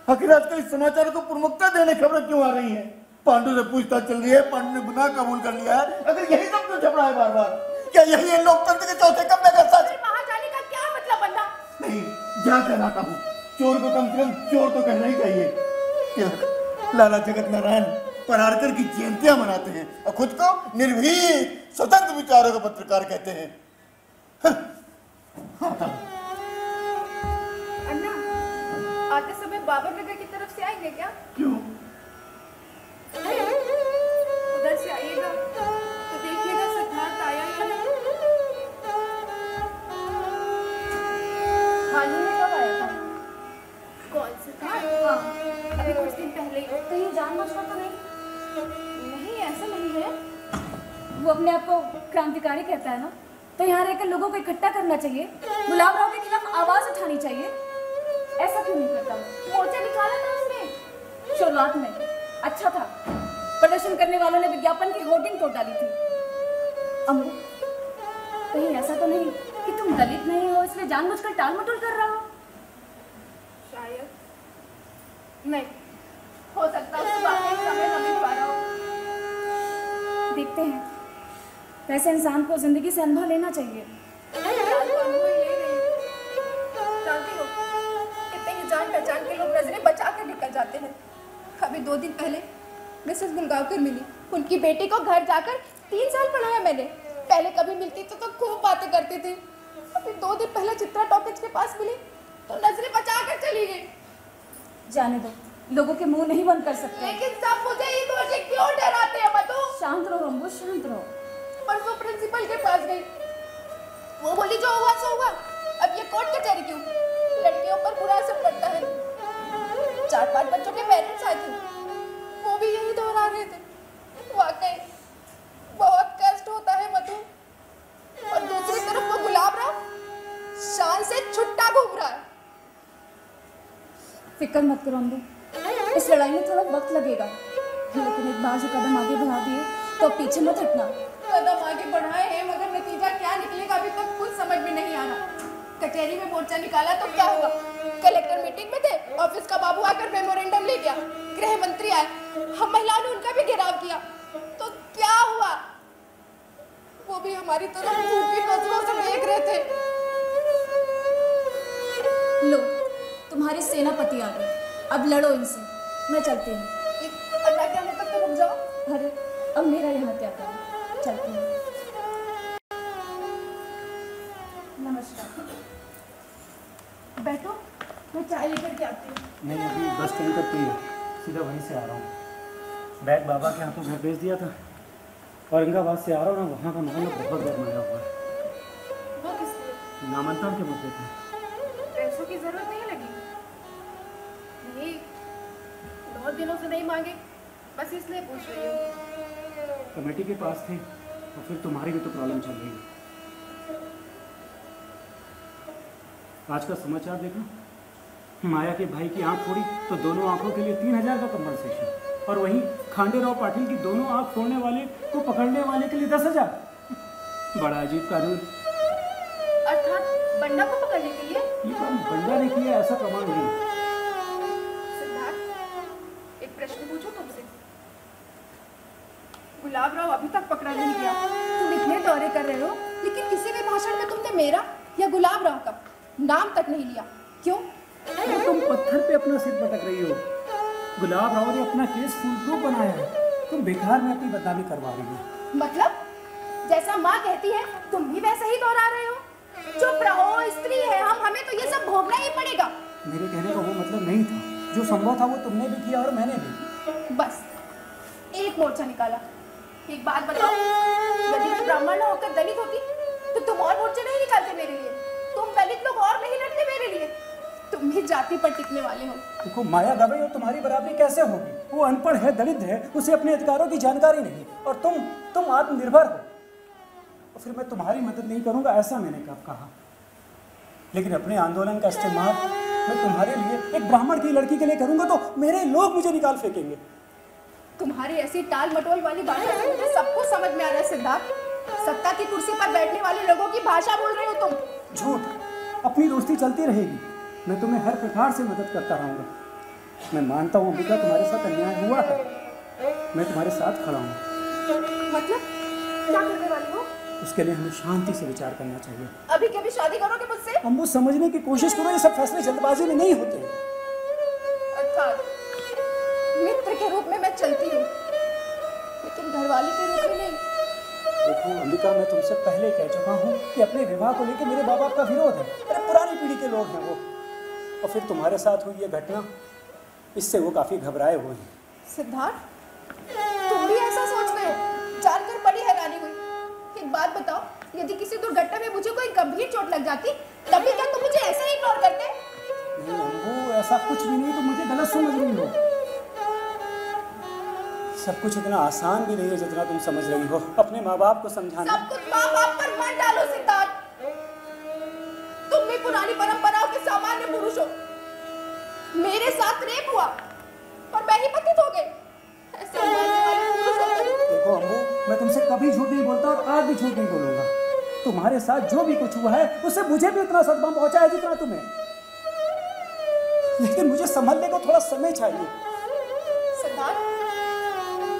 आखिर आजकल इस समाचार को प्रमुखता देने खबरें क्यों आ रही हैं? पांडु से पूछताछ चल रही है, पांडु ने गुनाह कबूल कर लिया है। अगर यही सब क्यों छप रहा है बार बार? क्या यही है लोकतंत्र के चौथे कब्जे का सच? वहाँ जाने का क्या मतलब अन्ना? नहीं, जा कहलाता हूँ। चोर को कम से कम चोर तो कहना ही चाहिए। लाला जगत नारायण परारकर की जयंतियां मनाते हैं और खुद को निर्भीक स्वतंत्र विचारों का पत्रकार कहते हैं। अन्ना, आते समय बाबर नगर की तरफ से आएंगे क्या? क्यों? उधर से आइएगा तो देखिएगा सिद्धार्थ आया या नहीं। हाल ही में कब आया था? कौन सिद्धार्थ? हाँ, अभी कुछ दिन पहले ही। कहीं जानबूझकर तो नहीं? नहीं, ऐसा नहीं है। वो अपने आप को क्रांतिकारी कहता है ना, तो यहाँ रहकर लोगों को इकट्ठा करना चाहिए, गुलाब राव के खिलाफ आवाज उठानी चाहिए। ऐसा क्यों नहीं करता? मोर्चा निकाला था उसने शुरुआत में अच्छा था, प्रदर्शन करने वालों ने विज्ञापन की होर्डिंग तोड़ डाली थी। अम्बू, कहीं ऐसा तो नहीं कि तुम दलित नहीं हो इसलिए जानबूझकर टाल मटोल कर रहा हो? शायद नहीं, हो सकता है उस बात में समय न मिल पा रहा हो। देखते हैं, वैसे इंसान को जिंदगी से अनुभव लेना चाहिए। जानते हो, कितने ही जान पहचान के लोग नजरें बचा कर निकल जाते हैं। अभी 2 दिन पहले मिसेस गुलगांवकर मिली, उनकी बेटी को घर जाकर 3 साल पढ़ाया मैंने। पहले कभी मिलती तो खूब बातें करती थी। अभी 2 दिन पहले चित्रा टॉकीज के पास मिली तो नजरें बचा कर चली गई। जाने दो, लोगों के मुंह नहीं बंद कर सकते। लेकिन सब मुझे ही दोषी क्यों ठहराते हैं मधु? शांत रहो अम्बू, शांत रहो। परसों प्रिंसिपल के पास गई, वो बोली जो हुआ सो हुआ, अब ये कोर्ट कचहरी क्यों? लड़कियों पर बुरा असर 4-5 बच्चों के पेरेंट्स आए थे, वो भी यही दोहरा रहे थे। वाकई बहुत कष्ट होता है मधु। और दूसरी तरफ वो गुलाब राव शान से छुट्टा घूम रहा है। फिक्र मत करो अम्बू, इस लड़ाई में थोड़ा वक्त लगेगा, लेकिन एक बार जो कदम आगे बढ़ा दिए तो पीछे मत हटना। कदम आगे बढ़ाए हैं मगर नतीजा क्या निकलेगा अभी तक कुछ समझ में नहीं आ रहा। कचहरी में मोर्चा निकाला तो क्या हुआ? कलेक्टर मीटिंग में थे, ऑफिस का बाबू आकर मेमोरेंडम ले गया, गृह मंत्री आए, हम महिलाओं ने उनका भी घेराव किया, तो क्या हुआ? वो भी हमारी तरफ फूटी नजरों से देख रहे थे। लो, तुम्हारे सेनापति आ गए, अब लड़ो इनसे। मैं चलती हूँ। अल्लाह के आने तक तो रुक जाओ। अरे अब मेरा यहाँ क्या काम, चलती हूँ। नमस्कार, बैठो, मैं चाय लेकर के आती हूँ। नहीं, अभी बस स्टैंड तक ही है, सीधा वहीं से आ रहा हूँ। बैग बाबा के हाथों घर भेज दिया था, औरंगाबाद से आ रहा हूँ ना, वहाँ का माहौल बहुत गरमाया हुआ है। वो किस लिए? नामांतरण के मुद्दे पे। पैसों की जरूरत नहीं लगी? नहीं, बहुत दिनों से नहीं मांगे, बस इसलिए पूछ रही हूँ। कमेटी के पास थे और फिर तुम्हारी भी तो प्रॉब्लम चल रही है। आज का समाचार देखा, माया के भाई की आंख फोड़ी तो दोनों आंखों के लिए 3000 का कंपनसेशन, और वहीं खांडेराव पाटिल की दोनों आंख फोड़ने वाले को पकड़ने वाले के लिए 10,000। बड़ा अजीब कानून। अर्थात बंडा को पकड़ने के लिए? ये काम बंडा ने किया ऐसा प्रमाण नहीं। सिद्धार्थ, एक प्रश्न पूछूं तुमसे? गुलाब राव अभी तक पकड़ा नहीं गया, तुम इतने दौरे कर रहे हो, लेकिन किसी भी भाषण में तुमने मेरा या गुलाब राव का नाम तक नहीं लिया, क्यों? तुम पत्थर पे अपना सिर पटक रही हो। गुलाब राव ने अपना केस फुल प्रूफ बनाया है, तुम बेकार में अपनी बदनामी करवा रही हो। मतलब जैसा माँ कहती है तुम भी वैसा ही दोहरा रहे हो? चुप रहो, स्त्री है हम, हमें तो ये सब भोगना ही पड़ेगा। मेरे कहने का वो मतलब नहीं था, जो संभव था वो तुमने भी किया और मैंने भी। बस एक मोर्चा निकाला। एक बात बताओ, यदि मैं ब्राह्मण न होकर दलित होती तो तुम और मोर्चे नहीं निकालते मेरे लिए, तुम दलित लोग और नहीं लड़ते मेरे लिए, तुम भी जाति पर टिकने वाले हो। देखो, माया गवई और तुम्हारी बराबरी कैसे होगी? वो अनपढ़ है, दलित है, उसे अपने अधिकारों की जानकारी नहीं, और तुम आत्मनिर्भर हो, और फिर मैं तुम्हारी मदद नहीं करूंगा ऐसा मैंने कब कहा? लेकिन अपने आंदोलन का इस्तेमाल मैं तुम्हारे लिए एक ब्राह्मण की लड़की के लिए करूंगा तो मेरे लोग मुझे निकाल फेंकेंगे। तुम्हारी ऐसी टाल मटोल वाली भाषा से मुझे सब कुछ समझ में आ रहा है सिद्धार्थ। सत्ता की कुर्सी पर बैठने वाले लोगों की भाषा बोल रहे हो तुम। झूठ। अपनी दोस्ती चलती रहेगी, मैं तुम्हें हर प्रकार से मदद करता रहूंगा। मैं मानता हूँ अंबिका, तुम्हारे साथ अन्याय हुआ है, मैं तुम्हारे साथ खड़ा हूँ। मतलब क्या करने वाली हो? उसके लिए हमें शांति से विचार करना चाहिए। अभी कभी शादी करोगे मुझसे? हम वो समझने की कोशिश करो, ये सब फैसले जल्दबाजी में नहीं होते। अर्थात मित्र के रूप में मैं चलती हूँ, लेकिन घरवाली के रूप में नहीं। देखो अंबिका, मैं तुमसे पहले कह चुका हूँ कि अपने विवाह को लेकर मेरे बाप का विरोध है। अरे पुरानी पीढ़ी के लोग हैं वो, और फिर तुम्हारे साथ हुई ये घटना, इससे वो काफी घबराए हुए हैं। सिद्धार्थ, तुम भी ऐसा सोच रहे हो? जानकर बड़ी हैरानी हुई। एक बात बताओ, यदि किसी दुर्घटना में मुझे कोई गंभीर चोट लग जाती, तभी क्या तुम मुझे ऐसे ही इग्नोर करते? नहीं अम्बू, ऐसा कुछ भी नहीं, तुम मुझे गलत समझ रही हो। सब कुछ इतना आसान भी नहीं है जितना तुम समझ रही हो। अपने माँ बाप को समझाना। सब कुछ माँ बाप पर मत डालो सिद्धार्थ। तुम भी पुरानी परंपराओं के सामान्य पुरुष हो। मेरे साथ रेप हुआ और मैं ही पतित हो गई। ऐसे मानने वाले पुरुष हो तुम। देखो अम्बू, मैं तुमसे कभी झूठ नहीं बोलता और आज भी झूठ नहीं बोलूंगा। तुम्हारे साथ जो भी कुछ हुआ है उससे मुझे भी इतना सदमा पहुंचा है जितना तुम्हें, लेकिन मुझे संभलने को थोड़ा समय चाहिए। सिद्धार्थ,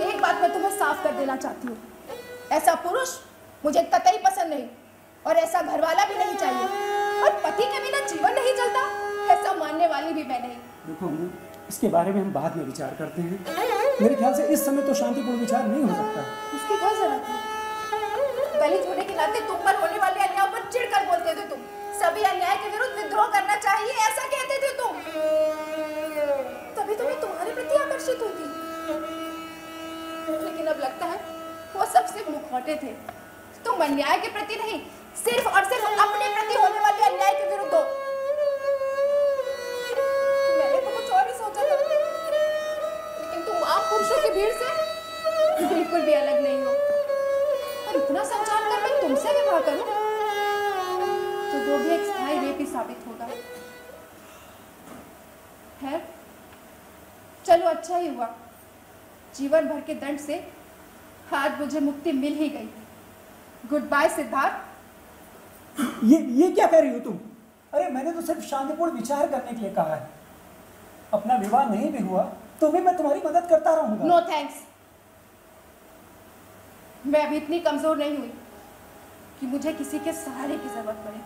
एक बात मैं तुम्हें साफ कर देना चाहती हूँ, ऐसा पुरुष मुझे कतई पसंद नहीं, और ऐसा घरवाला भी नहीं चाहिए, और पति के बिना जीवन नहीं चलता ऐसा मानने वाली भी मैं नहीं। देखो अम्बू, इसके बारे में हम बाद में विचार करते हैं। मेरे ख्याल से इस समय तो शांतिपूर्ण विचार नहीं हो सकता। उसकी क्या जरूरत है? दलित होने के नाते तुम पर होने वाले अन्याय पर चिढ़कर बोलते थे तुम। सभी अन्याय के विरुद्ध विद्रोह करना चाहिए ऐसा कहते थे तुम। तभी तो मैं तुम्हारे प्रति आकर्षित हुई थी, लेकिन अब लगता है वो सब सिर्फ मुखौटे थे। तुम अन्याय के प्रति नहीं, सिर्फ और सिर्फ अपने प्रति होने वाले अन्याय के विरुद्ध हो। मैंने तो कुछ और ही सोचा था। पुरुषों की भीड़ से बिल्कुल भी अलग नहीं हो। और इतना सब जानकर मैं तुमसे विवाह करूं तो वो भी एक स्थायी रेप ही साबित होगा। है चलो अच्छा ही हुआ, जीवन भर के दंड से आज मुझे मुक्ति मिल ही गई। Goodbye Siddharth. ये क्या कह रही हो तुम? अरे मैंने तो सिर्फ शांतिपूर्ण विचार करने के लिए कहा है। अपना विवाह नहीं भी हुआ तो भी मैं तुम्हारी मदद करता रहूंगा। नो थैंक्स, मैं अभी इतनी कमजोर नहीं हुई कि मुझे किसी के सहारे की जरूरत पड़े।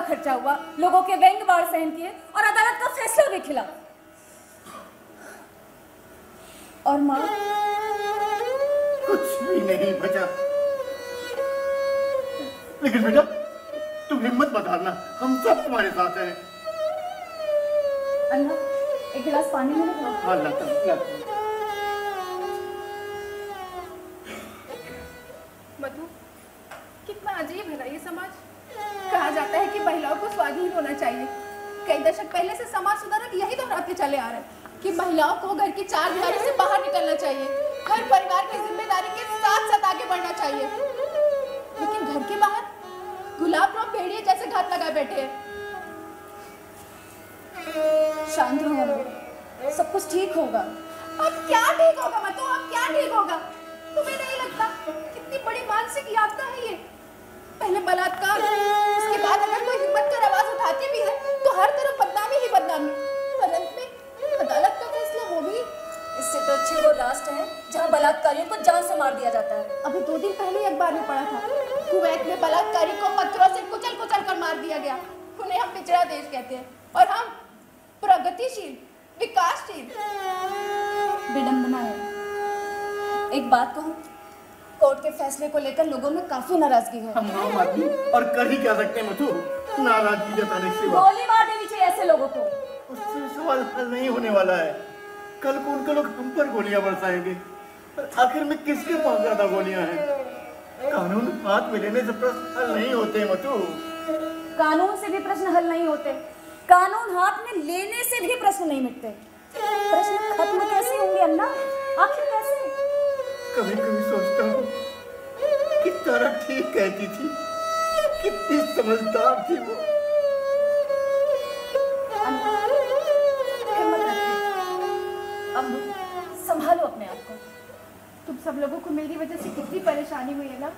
खर्चा हुआ, लोगों के व्यंग बाढ़ सहन किए और अदालत का फैसला भी खिला। और माँ कुछ भी नहीं बचा। लेकिन बेटा तुम हिम्मत मत हारना, हम सब तुम्हारे साथ हैं। अन्ना एक गिलास पानी में लो। हाँ लाता हूं। मधु कितना अजीब है ना ये समाज। कहा जाता है कि महिलाओं को स्वाधीन होना चाहिए। कई दशक पहले से समाज सुधारक यही दोहराते चले आ रहे हैं कि महिलाओं को घर की चार दीवारों से बाहर निकलना चाहिए, घर परिवार की जिम्मेदारी के साथ साथ आगे बढ़ना चाहिए। लेकिन घर के बाहर गुलाब राव भेड़िए जैसे घात लगाए बैठे हैं। शांत रहो, सब कुछ ठीक होगा। अब क्या ठीक होगा मधु, अब क्या ठीक होगा? तुम्हें नहीं लगता कितनी बड़ी मानसिक यातना है ये? पहले बलात्कार, उसके बाद अगर कोई हिम्मत कर आवाज उठाती भी है तो हर तरफ बदनामी ही बदनामी, और अंत में अदालत का फैसला वो भी। इससे तो अच्छे वो राष्ट्र है जहाँ बलात्कारियों को जान से मार दिया जाता है। अभी 2 दिन पहले अखबार में पढ़ा था, कुवैत में बलात्कारी को पत्थरों से कुचल कुचल कर मार दिया गया। उन्हें हम पिछड़ा देश कहते हैं और हम प्रगतिशील, विकासशील। विडंबना है। एक बात कहूँ, कोर्ट के फैसले को लेकर लोगों में काफी नाराजगी है। हम आम आदमी और कर ही क्या सकते हैं मधु, नाराजगी जताने के सिवा। गोली मार देनी चाहिए ऐसे लोगों को। उससे सवाल हल नहीं होने वाला है। कल को उनके लोग हम पर गोलियां बरसाएंगे। आखिर में किसके पास ज्यादा गोलियां हैं? कानून हाथ में लेने से प्रश्न हल नहीं होते मधु। कानून से भी प्रश्न हल नहीं होते। कानून हाथ में लेने से भी प्रश्न नहीं मिटते। प्रश्न खत्म कैसे होंगे अन्ना, आखिर कैसे? कभी कभी सोचता हूँ कि तारा ठीक कहती थी, कितनी समझदार थी वो। हिम्मत रखिए, अब संभालो अपने आप को। तुम सब लोगों को मेरी वजह से कितनी परेशानी हुई है ना।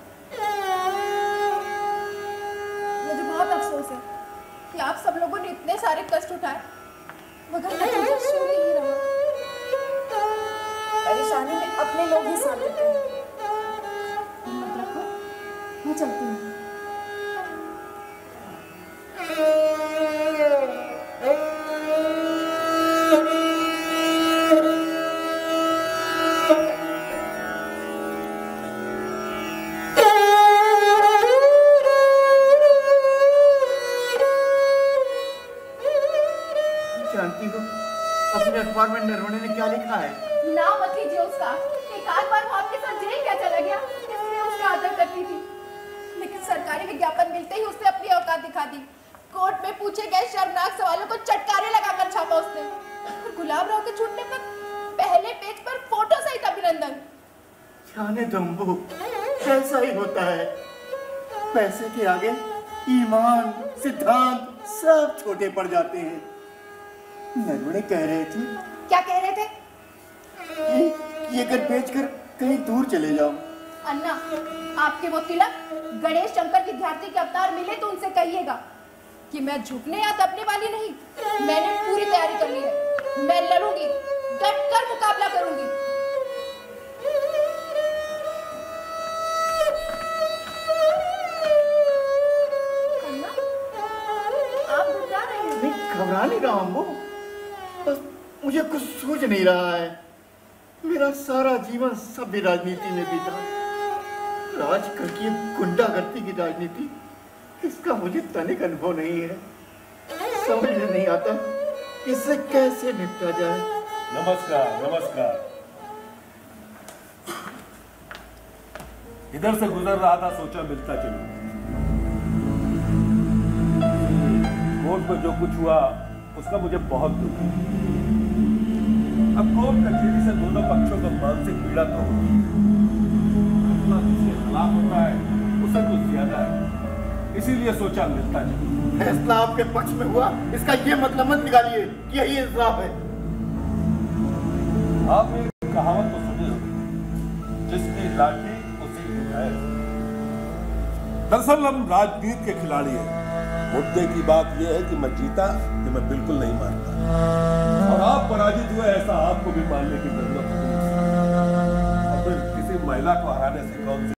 मुझे बहुत अफसोस है कि आप सब लोगों ने इतने सारे कष्ट उठाए मगर नतीजा शून्य ही रहा। परेशानी में अपने लोग ही साथ देते हैं। हिम्मत रखो, मैं चलती हूँ। जानती हो अपने अखबार में नरवणे ने क्या लिखा है? नाम मत लीजिए उसका। एक आध बार वो आपके साथ जेल क्या चला गया, इसलिए उसका आदर करती थी, लेकिन सरकारी विज्ञापन मिलते ही उसने अपनी औकात दिखा दी। कोर्ट में पूछे गए शर्मनाक सवालों को चटकारे लगाकर छापा उसने। और गुलाब राव के छूटने पर पहले पेज पर फोटो सहित अभिनंदन। जाने दम्बू, ऐसा ही होता है। पैसे के आगे ईमान, सिद्धांत सब छोटे पड़ जाते हैं। नरवणे कह रहे थे। क्या कह रहे थे? ये कर बेचकर कहीं दूर चले जाओ। अन्ना, आपके वो तिलक गणेश शंकर विद्यार्थी के अवतार मिले तो उनसे कहिएगा कि मैं झुकने या दबने वाली नहीं। मैंने पूरी तैयारी कर ली है। मैं लड़ूंगी, डटकर मुकाबला करूंगी। अन्ना, आप घबरा रहे हैं? नहीं, घबरा नहीं रहा हूँ, बस मुझे कुछ सूझ नहीं रहा है। मेरा सारा जीवन सभ्य राजनीति में बीता। राजकर की गुंडागर्दी की राजनीति, इसका मुझे तनिक अनुभव नहीं है। समझ में नहीं आता इससे कैसे निपटा जाए। नमस्कार नमस्कार। इधर से गुजर रहा था, सोचा मिलता चलूं। कोर्ट में जो कुछ हुआ उसका मुझे बहुत दुख है। अब कोर्ट कचहरी से दोनों पक्षों का मानसिक पीड़ा तो जिसके खिलाफ होता है उससे कुछ ज्यादा है, इसीलिए सोचा मिलता चलूं। फैसला आपके पक्ष में हुआ, इसका ये मतलब मत निकालिए कि यही इंसाफ है। आपने एक कहावत तो सुनी होगी, जिसकी लाठी उसी की भैंस। दरअसल हम राजनीति के खिलाड़ी हैं। मुद्दे की बात यह है कि मैं जीता कि मैं बिल्कुल नहीं मानता, और आप पराजित हुए ऐसा आपको भी मानने की जरूरत नहीं। और फिर किसी महिला को हराने से कौन सी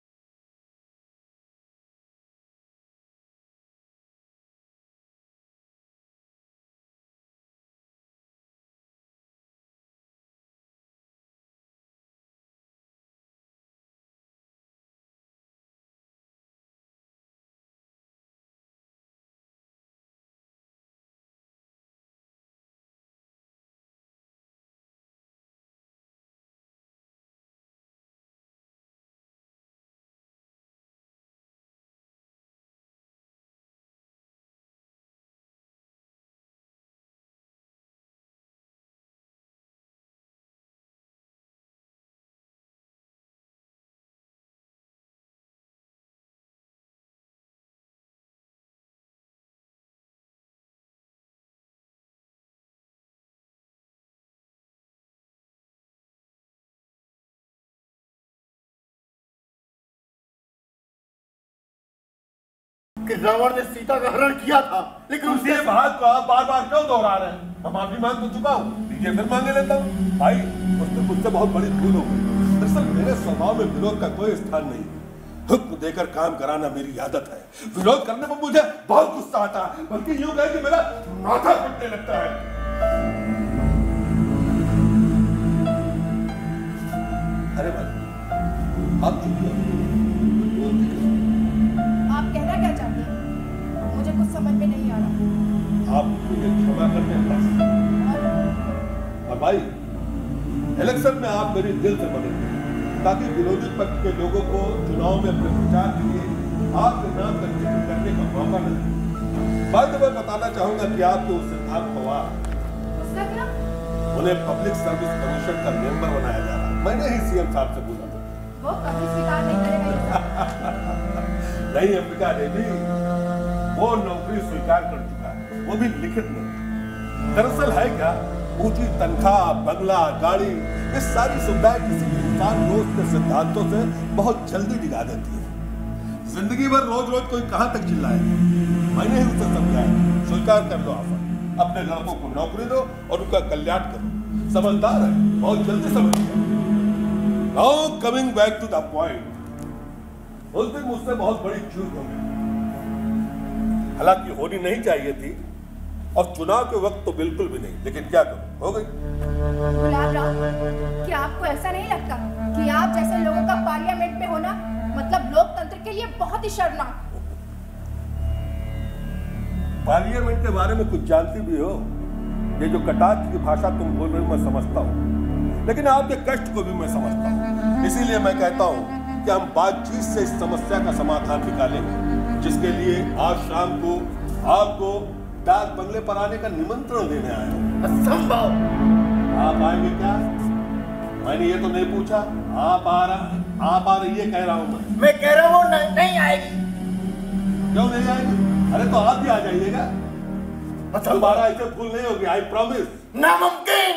कि रावण ने सीता का हरण किया था, लेकिन उसी बात को आप बार बार क्यों दोहरा रहे हैं? मैं माफी मांग तो चुका हूँ, लीजिए फिर मांगे लेता हूँ। भाई, उसने मुझसे बहुत बड़ी भूल हो गई। दरअसल मेरे स्वभाव में विरोध का कोई स्थान नहीं। हुक्म देकर काम कराना मेरी आदत है। विरोध करने पर मुझे बहुत गुस्सा आता है, बल्कि यूं कहे कि मेरा माथा फटने लगता है। अरे भाई, आप चुप हो। आप कहना क्या चाहते हैं? मुझे कुछ समझ में नहीं आ रहा। आप मुझे क्षमा कर दें। और भाई, इलेक्शन में आप मेरी दिल से मदद करें, ताकि विरोधी पक्ष के लोगों को चुनाव में अपने प्रचार के लिए आपके नाम का जिक्र करने का मौका मिले। बाद में बताना चाहूंगा कि आपके उस सिद्धार्थ पवार, उसका क्या? उन्हें पब्लिक सर्विस कमीशन का मेंबर बनाया जा रहा है। मैंने ही सीएम साहब से बोला था। वो कभी स्वीकार नहीं करेगा। नहीं अंबिका देवी, वो नौकरी स्वीकार कर चुका है, वो भी लिखित में। दरअसल है क्या, ऊंची तनख्वाह, बंगला, गाड़ी, ये सारी सुविधाएं किसी इंसान दोस्त के सिद्धांतों से बहुत जल्दी डिगा देती है। जिंदगी भर रोज रोज कोई कहां तक चिल्लाए। मैंने ही उसे समझाया, स्वीकार कर लो ऑफर, अपने लड़कों को नौकरी दो और उनका कल्याण करो। समझदार है, बहुत जल्दी समझ गया। Now coming back to the point, उस दिन मुझसे बहुत बड़ी चूक हो गई, हालांकि होनी नहीं चाहिए थी, और चुनाव के वक्त तो बिल्कुल भी नहीं, लेकिन क्या करूं, हो गई। गुलाब राव, क्या आपको ऐसा नहीं लगता कि आप जैसे लोगों का पार्लियामेंट में होना मतलब लोकतंत्र के लिए बहुत ही शर्मनाक? पार्लियामेंट के बारे में कुछ जानती भी हो? ये जो कटाक्ष की भाषा तुम बोल रहे हो मैं समझता हूँ, लेकिन आपके कष्ट को भी मैं समझता हूँ। इसीलिए मैं कहता हूँ कि हम बातचीत से इस समस्या का समाधान निकालेंगे, जिसके लिए आज शाम को आपको डाक बंगले पर आने का निमंत्रण देने आया हूँ। असंभव। आप आएंगे क्या? मैंने ये तो नहीं पूछा। आप आ रही है कह रहा हूँ मैं कह रहा हूँ नहीं आएगी। क्यों नहीं आएगी? अरे तो आप भी आ जाइएगा, दोबारा ऐसे भूल नहीं होगी, आई प्रॉमिस। नामुमकिन।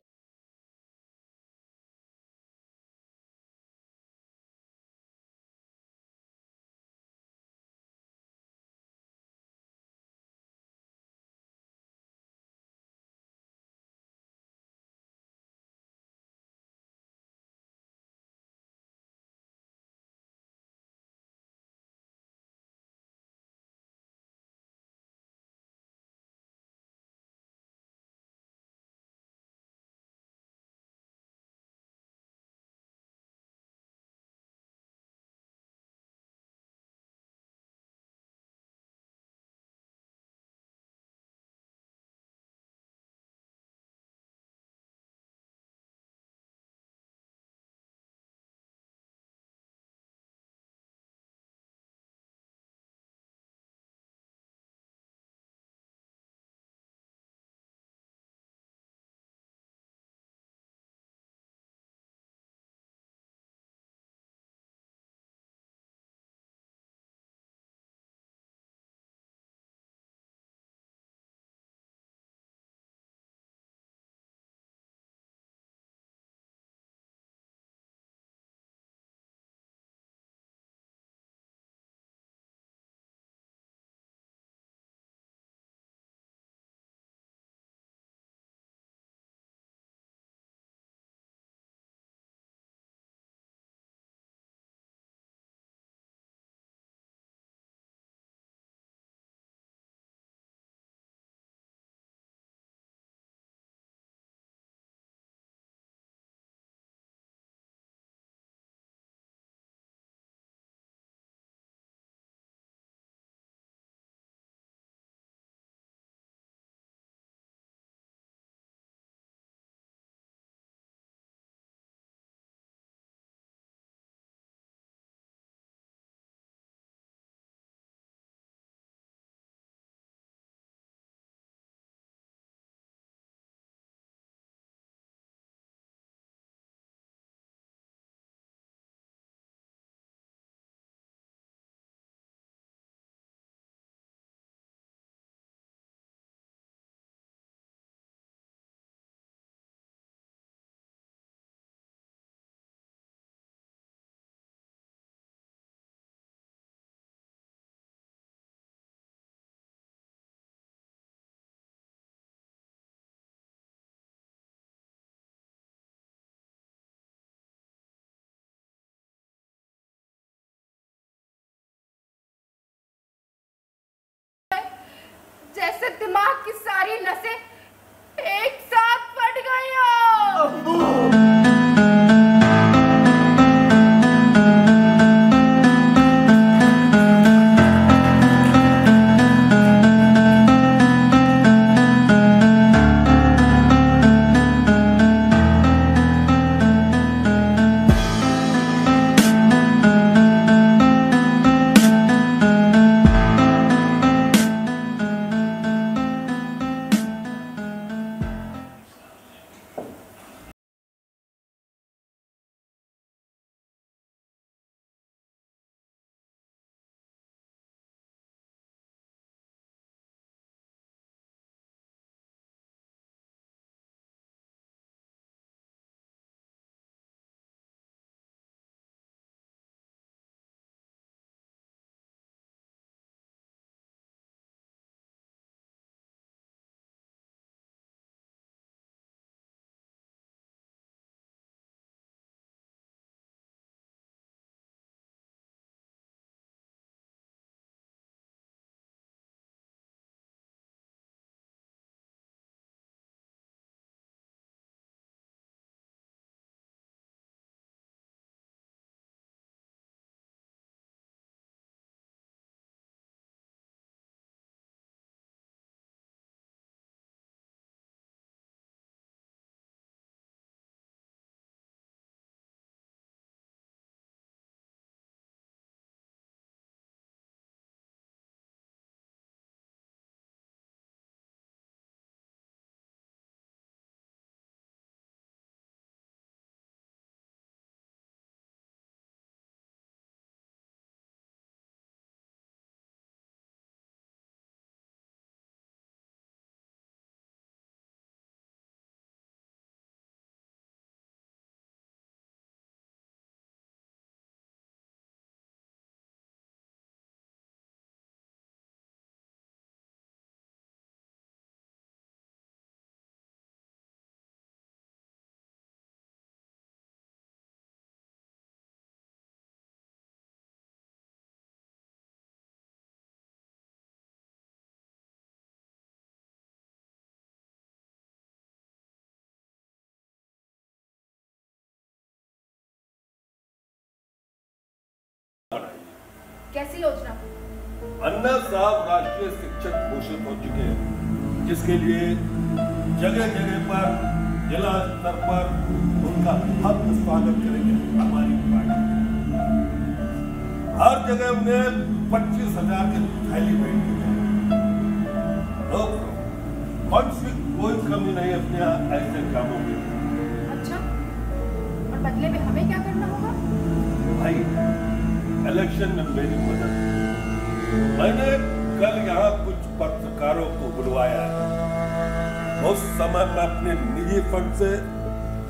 जैसे दिमाग की सारी नसें एक साथ फट गई हो। बनाइए। कैसी योजना? अन्ना साहब राष्ट्रीय शिक्षक घोषित हो चुके हैं, जिसके लिए जगह जगह पर जिला स्तर पर उनका भव्य स्वागत करेंगे हमारी पार्टी। हर जगह उन्हें 25,000 की थैली भेंट की जाएगी। फंड्स की कोई कमी नहीं अपने ऐसे कामों में। अच्छा, और बदले में हमें क्या करना होगा? भाई, इलेक्शन में मेरी मदद। मैंने कल यहाँ कुछ पत्रकारों को बुलवाया है। उस समय मैं अपने निजी फंड से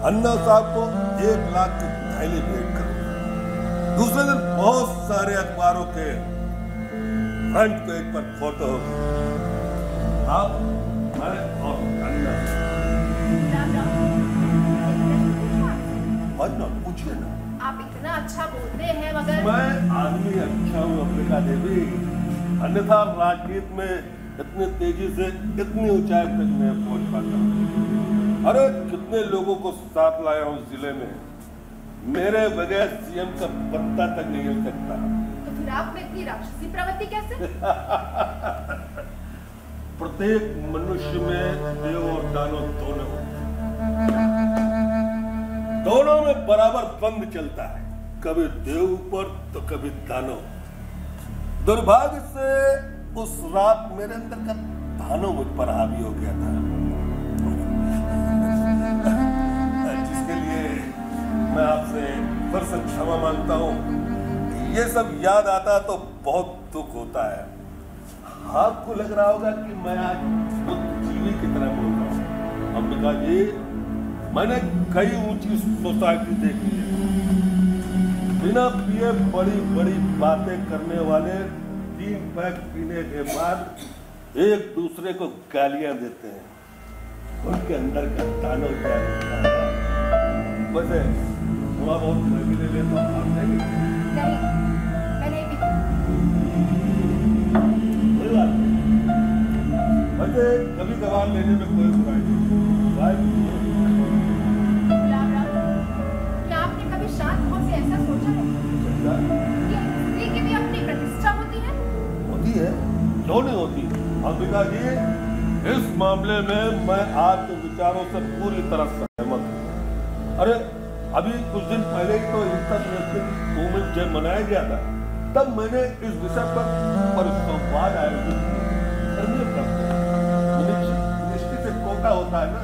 अन्ना साहब को 1 लाख की थैली भेंट करूंगा। दूसरे दिन बहुत सारे अखबारों के फ्रंट पेज पर फोटो होगी। आप, मैं और अन्ना। पूछिए ना। आप इतना अच्छा बोलते हैं मगर मैं आदमी अच्छा हूँ अंबिका देवी, अन्यथा राजनीति में इतनी तेजी से इतनी ऊंचाई तक मैं पहुंच पाता हूँ। अरे कितने लोगों को साथ लाया हूँ जिले में, मेरे बगैर सीएम का पत्ता तक नहीं हिल सकता। तो फिर आप में इतनी राक्षसी प्रवृत्ति कैसे? प्रत्येक मनुष्य में देव और दानव दोनों होते हैं। दोनों में बराबर द्वंद चलता है, कभी देव ऊपर तो कभी दानव। दुर्भाग्य से उस रात मेरे अंदर का दानव मुझ पर हावी हो गया था, जिसके लिए मैं आपसे फिर से क्षमा मांगता हूँ। ये सब याद आता तो बहुत दुख होता है। आपको लग रहा होगा कि मैं आज बुद्धिजीवी की तरह बोल रहा हूँ। अंबिका जी, मैंने कई ऊंची सोसाइटी देखी है। बिना पिए बड़ी बड़ी बातें करने वाले 3 पैक पीने के बाद एक दूसरे को गालियां देते हैं। उनके अंदर का दानव क्या होता है। वैसे थोड़ा बहुत मैं भी ले लेता हूँ, आप लेंगे? नहीं, मैं नहीं पीती। कोई बात नहीं, वैसे कभी कभार लेने में कोई बुराई नहीं। क्या आपने कभी शांत भाव से ऐसा सोचा है कि स्त्री की भी अपनी प्रतिष्ठा होती है? होती है, क्यों नहीं होती? अंबिका जी, इस मामले में मैं आपके विचारों से पूरी तरह सहमत हूँ। अरे अभी कुछ दिन पहले ही तो इंटरनेशनल वुमेन्स डे मनाया गया था, तब मैंने इस विषय पर परिसंवाद आयोजित किया। दृष्टि से कोटा होता है ना,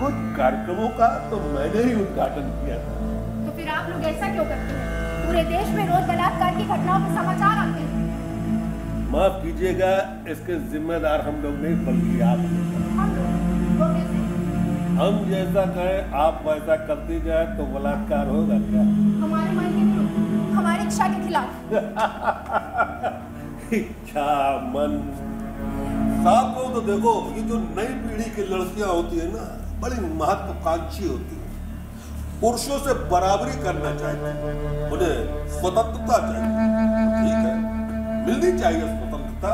कुछ कार्यक्रमों का तो मैंने ही उद्घाटन किया था। तो फिर आप लोग ऐसा क्यों करते हैं? पूरे देश में रोज बलात्कार की घटनाओं के समाचार आते हैं। माफ कीजिएगा, इसके जिम्मेदार हम लोग नहीं बल्कि आप। हम जैसा कहें आप वैसा करती जाए तो बलात्कार होगा क्या? हमारे मन के नहीं, हमारी इच्छा के खिलाफ। इच्छा मन साफ हो तो देखो, ये जो नई पीढ़ी की लड़कियां होती है ना, बड़ी महत्वाकांक्षी होती है। पुरुषों से बराबरी करना चाहती है, उन्हें स्वतंत्रता चाहिए। ठीक है, मिलनी चाहिए स्वतंत्रता।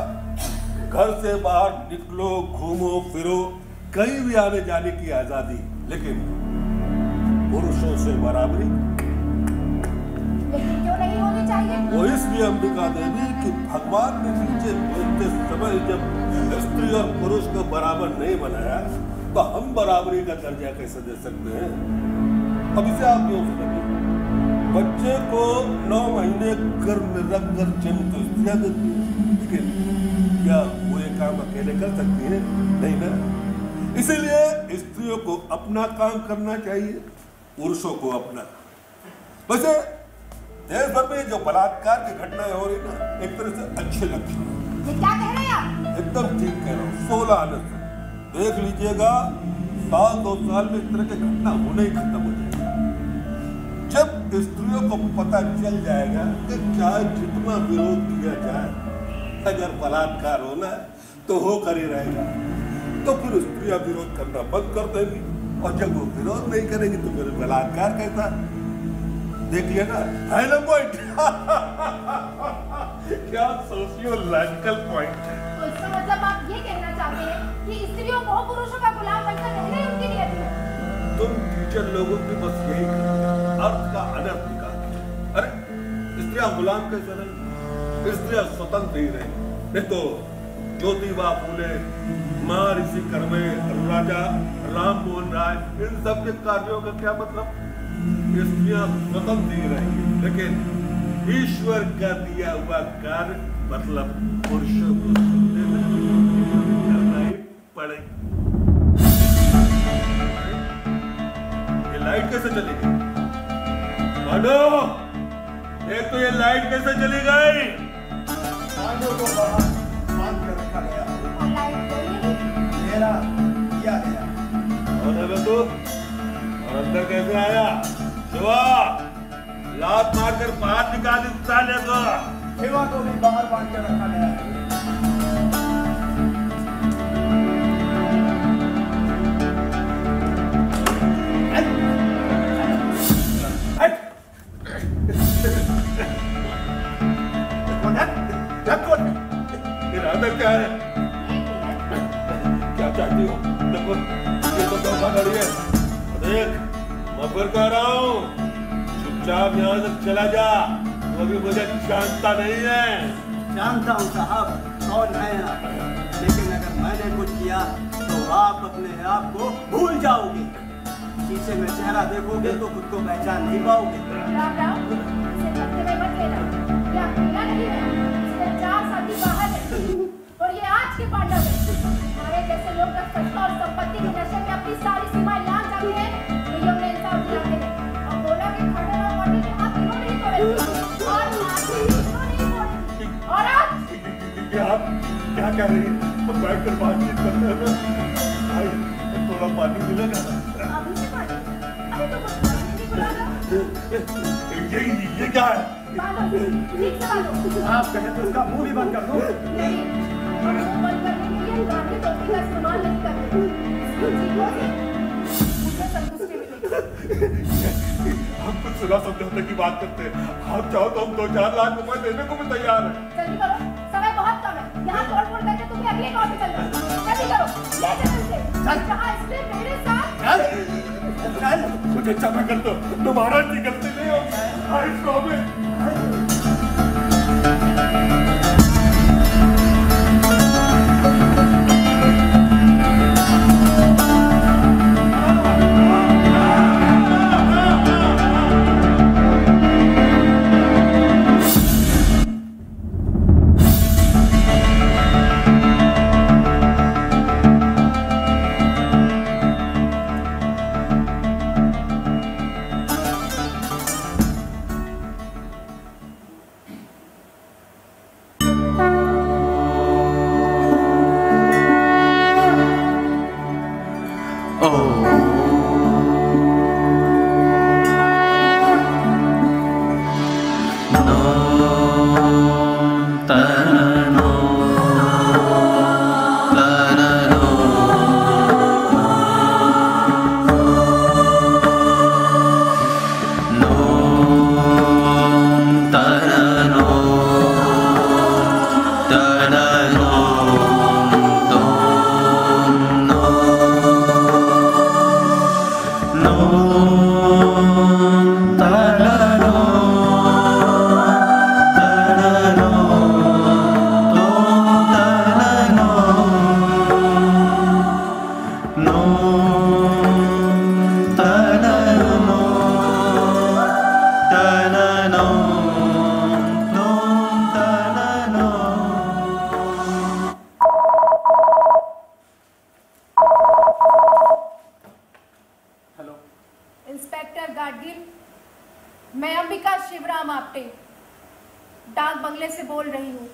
घर से बाहर निकलो, घूमो फिरो, कहीं भी आने जाने की आजादी, लेकिन पुरुषों से बराबरी लेकिन क्यों नहीं होनी चाहिए? वो इसलिए अंबिका देवी कि भगवान ने नीचे भेजते समय जब स्त्री और पुरुष को बराबर नहीं बनाया, तो हम बराबरी का दर्जा कैसे दे सकते हैं? अब इसे आप क्यों समझिए? बच्चे को 9 महीने गर्भ में रख कर जन्म तो स्त्रियां देती है, लेकिन क्या वो ये काम अकेले कर सकती है? नहीं ना। इसीलिए स्त्रियों को अपना काम करना चाहिए, पुरुषों को अपना। वैसे देश भर में जो बलात्कार की घटनाएं हो रही ना, एक तरह से अच्छे लक्षण। ये क्या कह रहे हैं आप? एकदम ठीक कह रहा हूँ। 16 आने से देख लीजिएगा, साल 2 साल में इस तरह की घटना होने ही खत्म हो जाएगी। जब स्त्रियों को पता चल जाएगा कि चाहे जितना विरोध किया जाए, अगर बलात्कार होना है तो होकर ही रहेगा, तो फिर स्त्रियां विरोध करना बंद कर देंगी। और जब वो विरोध नहीं करेंगी तो फिर बलात्कार कैसा? देख लिया ना, है ना पॉइंट? क्या सोशियोलॉजिकल पॉइंट है। तो इसका मतलब आप ये कहना चाहते हैं कि स्त्रियों को पुरुषों का गुलाम बनकर रहना ही उनकी नियति है? तुम टीचर लोगों की बस यही अर्थ का अनर्थ निकालते। अरे स्त्रियां स्त्रियां गुलाम कैसे रही? स्त्रियां स्वतंत्र ही रही। देखो ज्योतिबा फूले, महर्षि कर्वे, राजा राम मोहन राय, इन सब के कार्यों का क्या मतलब? स्त्रियां स्वतंत्र ही रहेंगी, लेकिन ईश्वर का दिया हुआ कार्य मतलब पुरुषों को करना ही पड़ेगा। ये लाइट कैसे चलेगी? मानो एक तो ये लाइट कैसे चली गई? मानो को बाहर बांध कर रखा गया। मेरा किया गया। और तू और अंदर कैसे आया? शिवा लात मारकर बाहर निकाल साले को। शिवा को भी बाहर बांध कर रखा गया है। इरादा क्या है? क्या चाहती हो? देखो ये तो धोखाधड़ी है। देख मैं फिर कह रहा हूँ, चुपचाप यहाँ से चला जा। वो भी मुझे जानता नहीं है। जानता हूँ साहब कौन है आप, लेकिन अगर मैंने कुछ किया तो आप अपने आप को भूल जाओगे। शीशे में चेहरा देखोगे तो खुद को पहचान नहीं पाओगे। राम राम, इसे धक्के में मत लेना। ये अकेला नहीं है, इसके 4 साथी बाहर है और ये आज के पांडव है। हमारे जैसे लोग जब सत्ता और संपत्ति के नशे में अपनी सारी सीमाएं लांघ जाते हैं तो ये उन्हें इंसाफ दिलाते हैं। और बोला कि खड़े और मोटे के हाथ इन्होंने ही तोड़े और लाठी इन्होंने ही तोड़ी। और आज आप क्या कह रही हैं? हम बैठकर बातचीत करते हैं ना। भाई थोड़ा पानी मिलेगा? अभी से पानी? अरे तो कुछ पानी नहीं बुला रहा। ये क्या है? बालो, ठीक से बालो। आप कहें तो उसका मुंह भी बंद कर दो। नहीं, हम मुंह बंद करने के लिए गांधी टोपी का इस्तेमाल नहीं करते। इसकी चीखों से मुझे संतुष्टि मिलेगी। हम कुछ सुना समझौते की बात करते हैं। आप चाहो तो हम 2-4 लाख रुपए देने को भी तैयार हैं। जल्दी करो, समय बहुत कम है। यहाँ तोड़-फोड़ करके तुम्हें अगली कॉल पे चलना है। जल्दी करो, ले चलो इसे। जहाँ इसने मेरे साथ मुझे क्षमा कर दो, दोबारा की गलती नहीं होगी। I promise. इंस्पेक्टर गाडगिल, मैं अंबिका शिवराम आपटे डाक बंगले से बोल रही हूँ।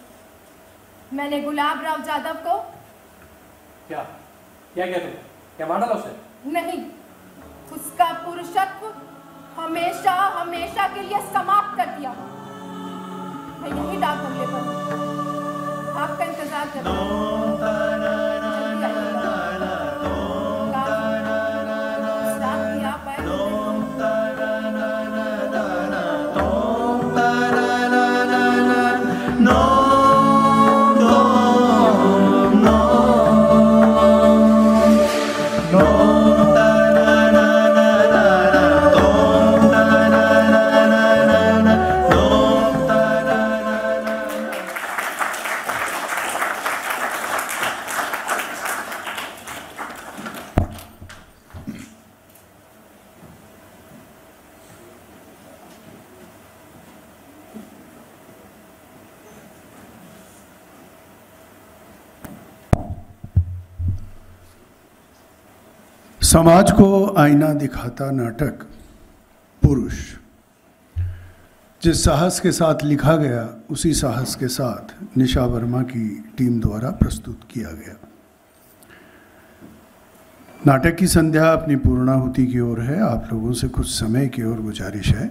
मैंने गुलाब राव यादव को क्या क्या किया तुम? क्या मार डाला उसे? नहीं, उसका पुरुषत्व हमेशा हमेशा के लिए समाप्त कर दिया। मैं यही डाक बंगले पर हूँ, आपका इंतजार कर रही हूँ। जल्दी आइएगा। इस रात की आप आए समाज को आईना दिखाता नाटक पुरुष जिस साहस के साथ लिखा गया, उसी साहस के साथ निशा वर्मा की टीम द्वारा प्रस्तुत किया गया। नाटक की संध्या अपनी पूर्णाहुति की ओर है। आप लोगों से कुछ समय की ओर गुजारिश है।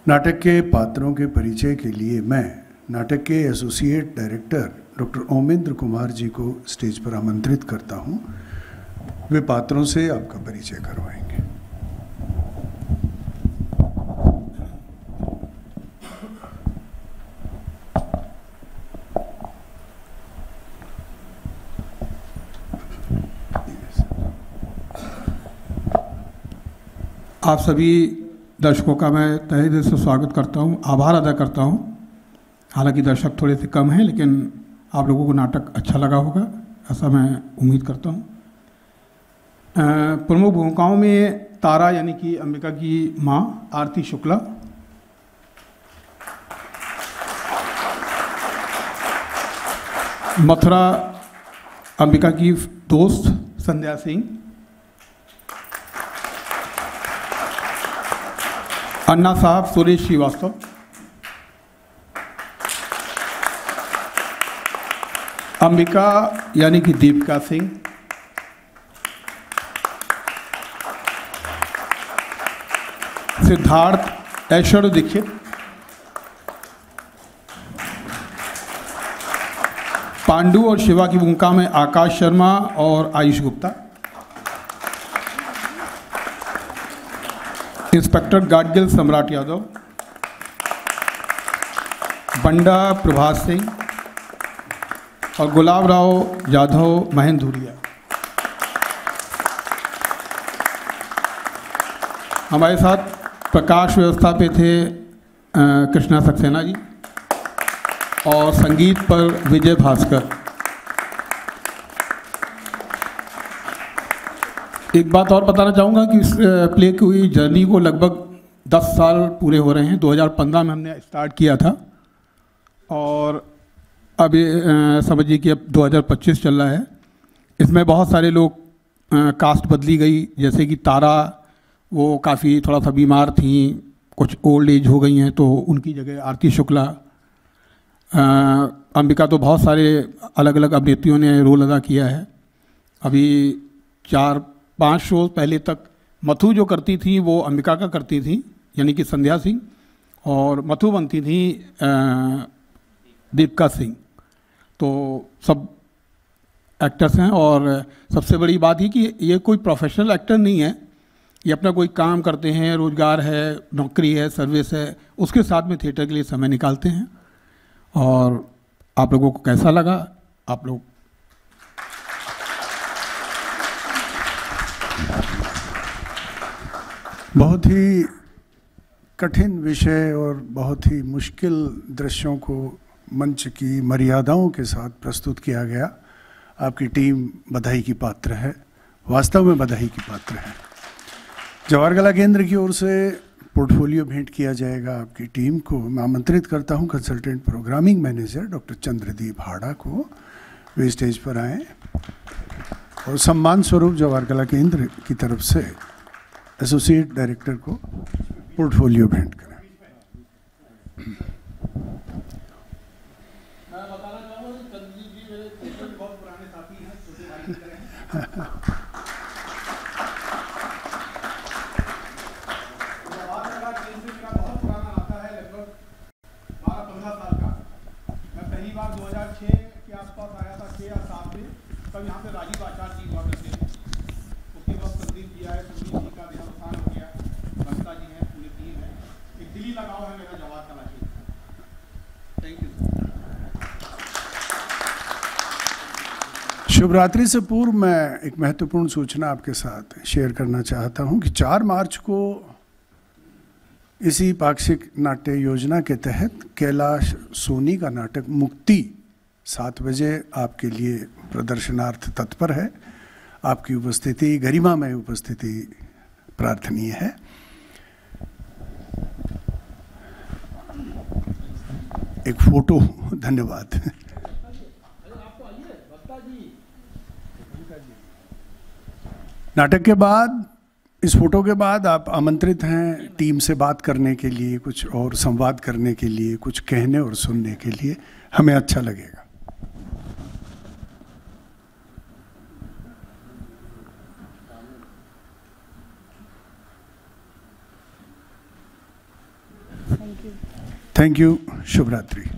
नाटक के पात्रों के परिचय के लिए मैं नाटक के associate director doctor Omendra Kumar ji को स्टेज पर आमंत्रित करता हूं। वे पात्रों से आपका परिचय करवाएंगे। आप सभी दर्शकों का मैं तहे दिल से स्वागत करता हूं, आभार अदा करता हूं। हालांकि दर्शक थोड़े से कम हैं, लेकिन आप लोगों को नाटक अच्छा लगा होगा, ऐसा मैं उम्मीद करता हूं। प्रमुख भूमिकाओं में तारा यानी कि अंबिका की माँ आरती शुक्ला, मथुरा अंबिका की दोस्त संध्या सिंह, अन्ना साहब सुरेश श्रीवास्तव, अंबिका यानी कि दीपिका सिंह, सिद्धार्थ ऐश्वर्य दीक्षित, पांडु और शिवा की भूमिका में आकाश शर्मा और आयुष गुप्ता, इंस्पेक्टर गाडगिल सम्राट यादव, बंडा प्रभात सिंह और गुलाब राव यादव महेंद्र धुरिया। हमारे साथ प्रकाश व्यवस्था पे थे कृष्णा सक्सेना जी और संगीत पर विजय भास्कर। एक बात और बताना चाहूँगा कि इस प्ले की हुई जर्नी को लगभग 10 साल पूरे हो रहे हैं। 2015 में हमने स्टार्ट किया था और अब समझिए कि अब 2025 चल रहा है। इसमें बहुत सारे लोग कास्ट बदली गई, जैसे कि तारा वो काफ़ी थोड़ा सा बीमार थी, कुछ ओल्ड एज हो गई हैं, तो उनकी जगह आरती शुक्ला। अंबिका तो बहुत सारे अलग अलग अभिनेत्रियों ने रोल अदा किया है। अभी 4-5 शो पहले तक मथु जो करती थी वो अंबिका का करती थी, यानी कि संध्या सिंह, और मथु बनती थी दीपिका सिंह। तो सब एक्टर्स हैं और सबसे बड़ी बात ही कि ये कोई प्रोफेशनल एक्टर नहीं है, ये अपना कोई काम करते हैं, रोज़गार है, नौकरी है, सर्विस है, उसके साथ में थिएटर के लिए समय निकालते हैं। और आप लोगों को कैसा लगा? आप लोग बहुत ही कठिन विषय और बहुत ही मुश्किल दृश्यों को मंच की मर्यादाओं के साथ प्रस्तुत किया गया। आपकी टीम बधाई की पात्र है, वास्तव में बधाई की पात्र है। जवाहर कला केंद्र की ओर से पोर्टफोलियो भेंट किया जाएगा आपकी टीम को। मैं आमंत्रित करता हूं consultant programming manager doctor Chandradeep Hada को। वे स्टेज पर आएँ और सम्मान स्वरूप जवाहर कला केंद्र की तरफ से एसोसिएट डायरेक्टर को पोर्टफोलियो भेंट करें। मैं बताना चाहूँगा कि चंद्रदीप जी मेरे थिएटर में बहुत पुराने साथी हैं, छोटे भाई की तरह हैं। बहुत पुराना नाता है, लगभग 12-15 साल का। मैं पहली बार 2006 के आसपास आया था, 6 या 7 में, तब यहाँ पे राजीव आचार्य जी हुआ करते थे। उसके बाद संदीप जी आए, संदीप जी का देहावसान हो गया, बंता जी हैं, पूरी टीम है। एक दिली लगाव है मेरा जवाहर कला केंद्र। Thank you. शिवरात्रि से पूर्व मैं एक महत्वपूर्ण सूचना आपके साथ शेयर करना चाहता हूं कि 4 मार्च को इसी पाक्षिक नाट्य योजना के तहत कैलाश सोनी का नाटक मुक्ति 7 बजे आपके लिए प्रदर्शनार्थ तत्पर है। आपकी उपस्थिति, गरिमामय उपस्थिति प्रार्थनीय है। एक फोटो, धन्यवाद। नाटक के बाद, इस फोटो के बाद आप आमंत्रित हैं टीम से बात करने के लिए, कुछ और संवाद करने के लिए, कुछ कहने और सुनने के लिए। हमें अच्छा लगेगा। Thank you. शुभ रात्रि।